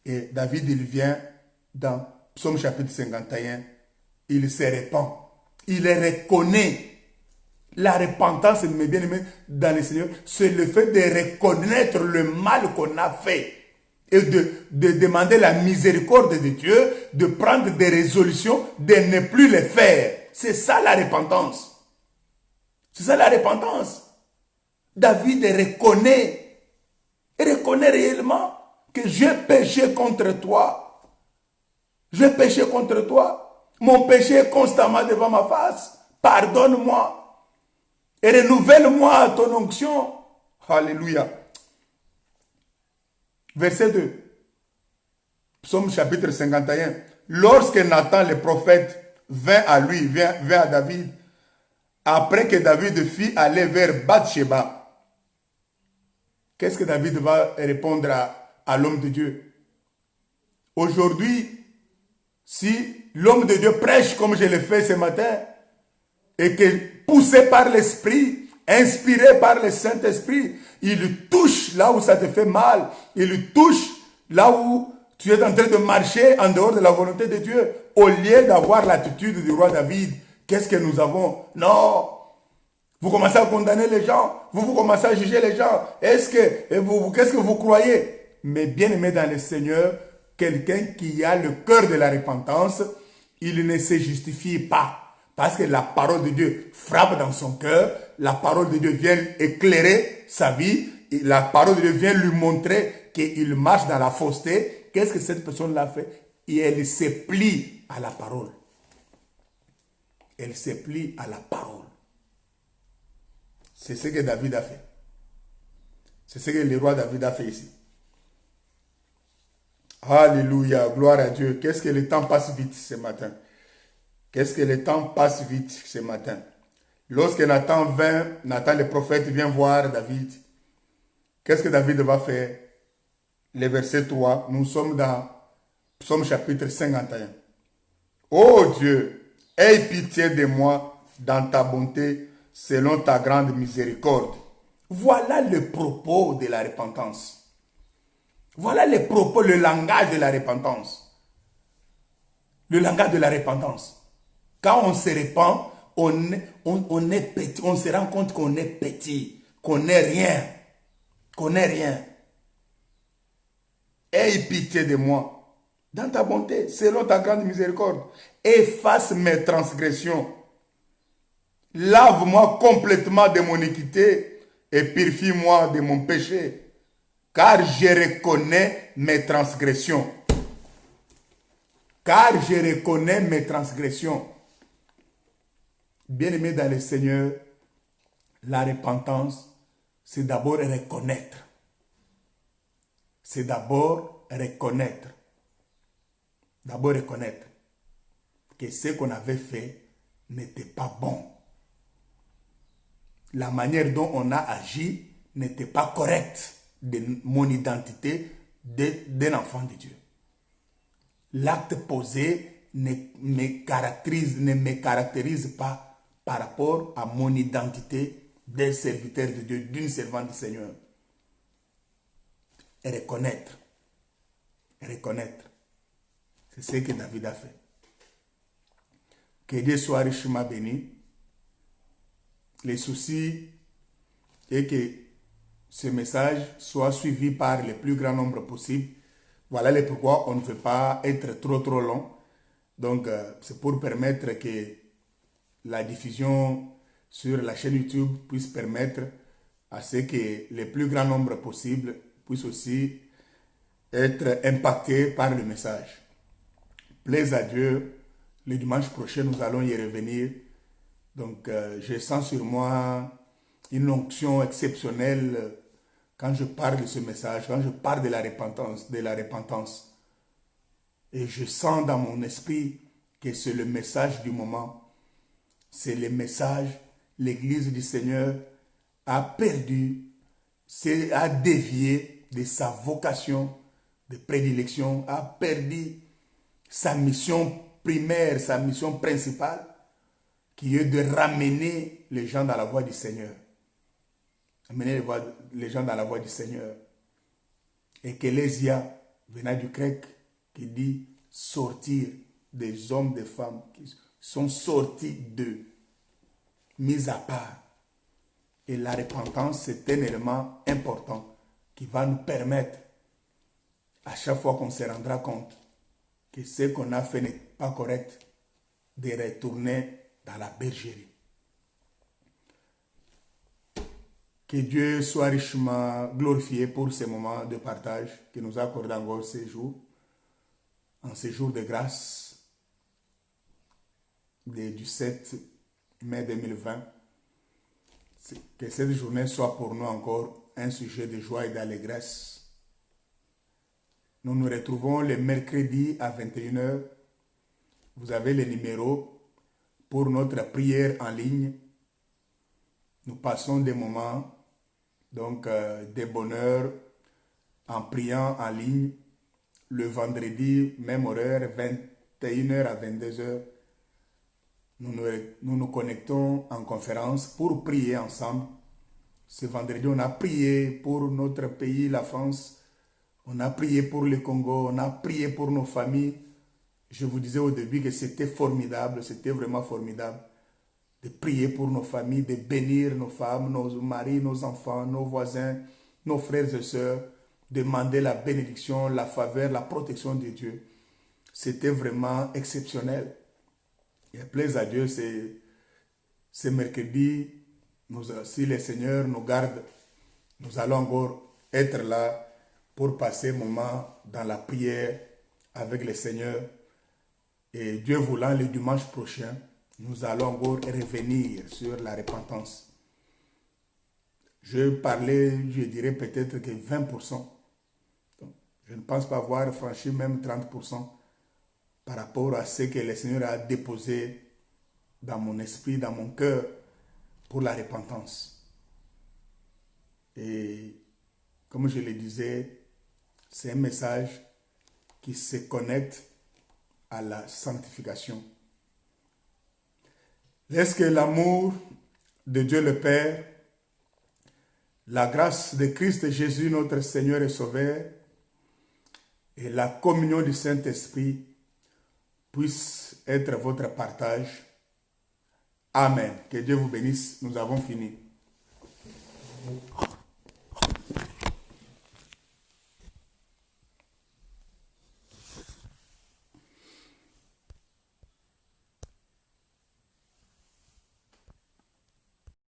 Et David, il vient dans Psaume chapitre 51. Il se répand. Il reconnaît. La repentance, mes bien-aimés, dans le Seigneur, c'est le fait de reconnaître le mal qu'on a fait. et de demander la miséricorde de Dieu, de prendre des résolutions, de ne plus les faire. C'est ça la repentance. C'est ça la repentance. David reconnaît réellement que j'ai péché contre toi. J'ai péché contre toi. Mon péché est constamment devant ma face. Pardonne-moi. Et renouvelle-moi ton onction. Alléluia. Verset 2. Psaume chapitre 51. Lorsque Nathan le prophète vint à lui, vint à David, après que David fit aller vers Bathsheba, qu'est-ce que David va répondre à l'homme de Dieu? Aujourd'hui, si l'homme de Dieu prêche comme je l'ai fait ce matin, et que poussé par l'Esprit, inspiré par le Saint-Esprit, il touche là où ça te fait mal, il touche là où tu es en train de marcher en dehors de la volonté de Dieu, au lieu d'avoir l'attitude du roi David. Qu'est-ce que nous avons? Non! Vous commencez à condamner les gens, vous commencez à juger les gens. Qu'est-ce que vous croyez? Mais bien aimé dans le Seigneur, quelqu'un qui a le cœur de la repentance, il ne se justifie pas. Parce que la parole de Dieu frappe dans son cœur, la parole de Dieu vient éclairer sa vie, et la parole de Dieu vient lui montrer qu'il marche dans la fausseté. Qu'est-ce que cette personne-là fait? Et elle se plie à la parole. Elle se plie à la parole. C'est ce que David a fait. C'est ce que le roi David a fait ici. Alléluia, gloire à Dieu. Qu'est-ce que le temps passe vite ce matin? Qu'est-ce que le temps passe vite ce matin? Lorsque Nathan le prophète vient voir David, qu'est-ce que David va faire? Le verset 3, nous sommes dans Psaume chapitre 51. Ô Dieu, aie pitié de moi dans ta bonté, selon ta grande miséricorde. Voilà le propos de la repentance. Voilà le propos, le langage de la repentance. Le langage de la repentance. Quand on se repent, on est petit, on se rend compte qu'on est petit, qu'on n'est rien, qu'on n'est rien. Aie pitié de moi, dans ta bonté, selon ta grande miséricorde. Efface mes transgressions. Lave-moi complètement de mon iniquité et purifie-moi de mon péché, car je reconnais mes transgressions. Car je reconnais mes transgressions. Bien-aimé dans le Seigneur, la repentance, c'est d'abord reconnaître. C'est d'abord reconnaître. D'abord reconnaître que ce qu'on avait fait n'était pas bon. La manière dont on a agi n'était pas correcte de mon identité d'un enfant de Dieu. L'acte posé ne me caractérise pas par rapport à mon identité d'un serviteur de Dieu, d'une servante du Seigneur. Et reconnaître. Reconnaître. C'est ce que David a fait. Que Dieu soit richement béni. Les soucis et que ce message soit suivi par le plus grand nombre possible. Voilà le pourquoi on ne veut pas être trop long. Donc, c'est pour permettre que la diffusion sur la chaîne YouTube puisse permettre à ce que le plus grand nombre possible puisse aussi être impacté par le message. Plaise à Dieu, le dimanche prochain, nous allons y revenir. Donc, je sens sur moi une onction exceptionnelle quand je parle de ce message, quand je parle de la repentance. Et je sens dans mon esprit que c'est le message du moment. C'est le message, l'Église du Seigneur a perdu, a dévié de sa vocation de prédilection, a perdu sa mission primaire, sa mission principale, qui est de ramener les gens dans la voie du Seigneur. Amener les gens dans la voie du Seigneur. Ecclésia, venant du grec, qui dit sortir des hommes, des femmes qui sont sortis d'eux, mis à part. Et la repentance, c'est un élément important qui va nous permettre à chaque fois qu'on se rendra compte que ce qu'on a fait n'est pas correct, de retourner dans la bergerie. Que Dieu soit richement glorifié pour ces moments de partage que nous accorde encore ces jours, en ces jours de grâce du 7 mai 2020. Que cette journée soit pour nous encore un sujet de joie et d'allégresse. Nous nous retrouvons le mercredi à 21h. Vous avez les numéros pour notre prière en ligne. Nous passons des moments de bonheur en priant en ligne. Le vendredi, même horaire, 21h à 22h. Nous nous connectons en conférence pour prier ensemble. Ce vendredi, on a prié pour notre pays, la France. On a prié pour le Congo. On a prié pour nos familles. Je vous disais au début que c'était formidable. C'était vraiment formidable de prier pour nos familles, de bénir nos femmes, nos maris, nos enfants, nos voisins, nos frères et sœurs. Demander la bénédiction, la faveur, la protection de Dieu. C'était vraiment exceptionnel. Et plaise à Dieu, c'est mercredi, si le Seigneur nous garde, nous allons encore être là pour passer un moment dans la prière avec le Seigneur. Et Dieu voulant, le dimanche prochain, nous allons encore revenir sur la repentance. Je parlais, je dirais peut-être que 20%. Donc, je ne pense pas avoir franchi même 30%. Par rapport à ce que le Seigneur a déposé dans mon esprit, dans mon cœur, pour la repentance. Et comme je le disais, c'est un message qui se connecte à la sanctification. Laisse que l'amour de Dieu le Père, la grâce de Christ Jésus, notre Seigneur et Sauveur, et la communion du Saint-Esprit puisse être votre partage. Amen. Que Dieu vous bénisse. Nous avons fini.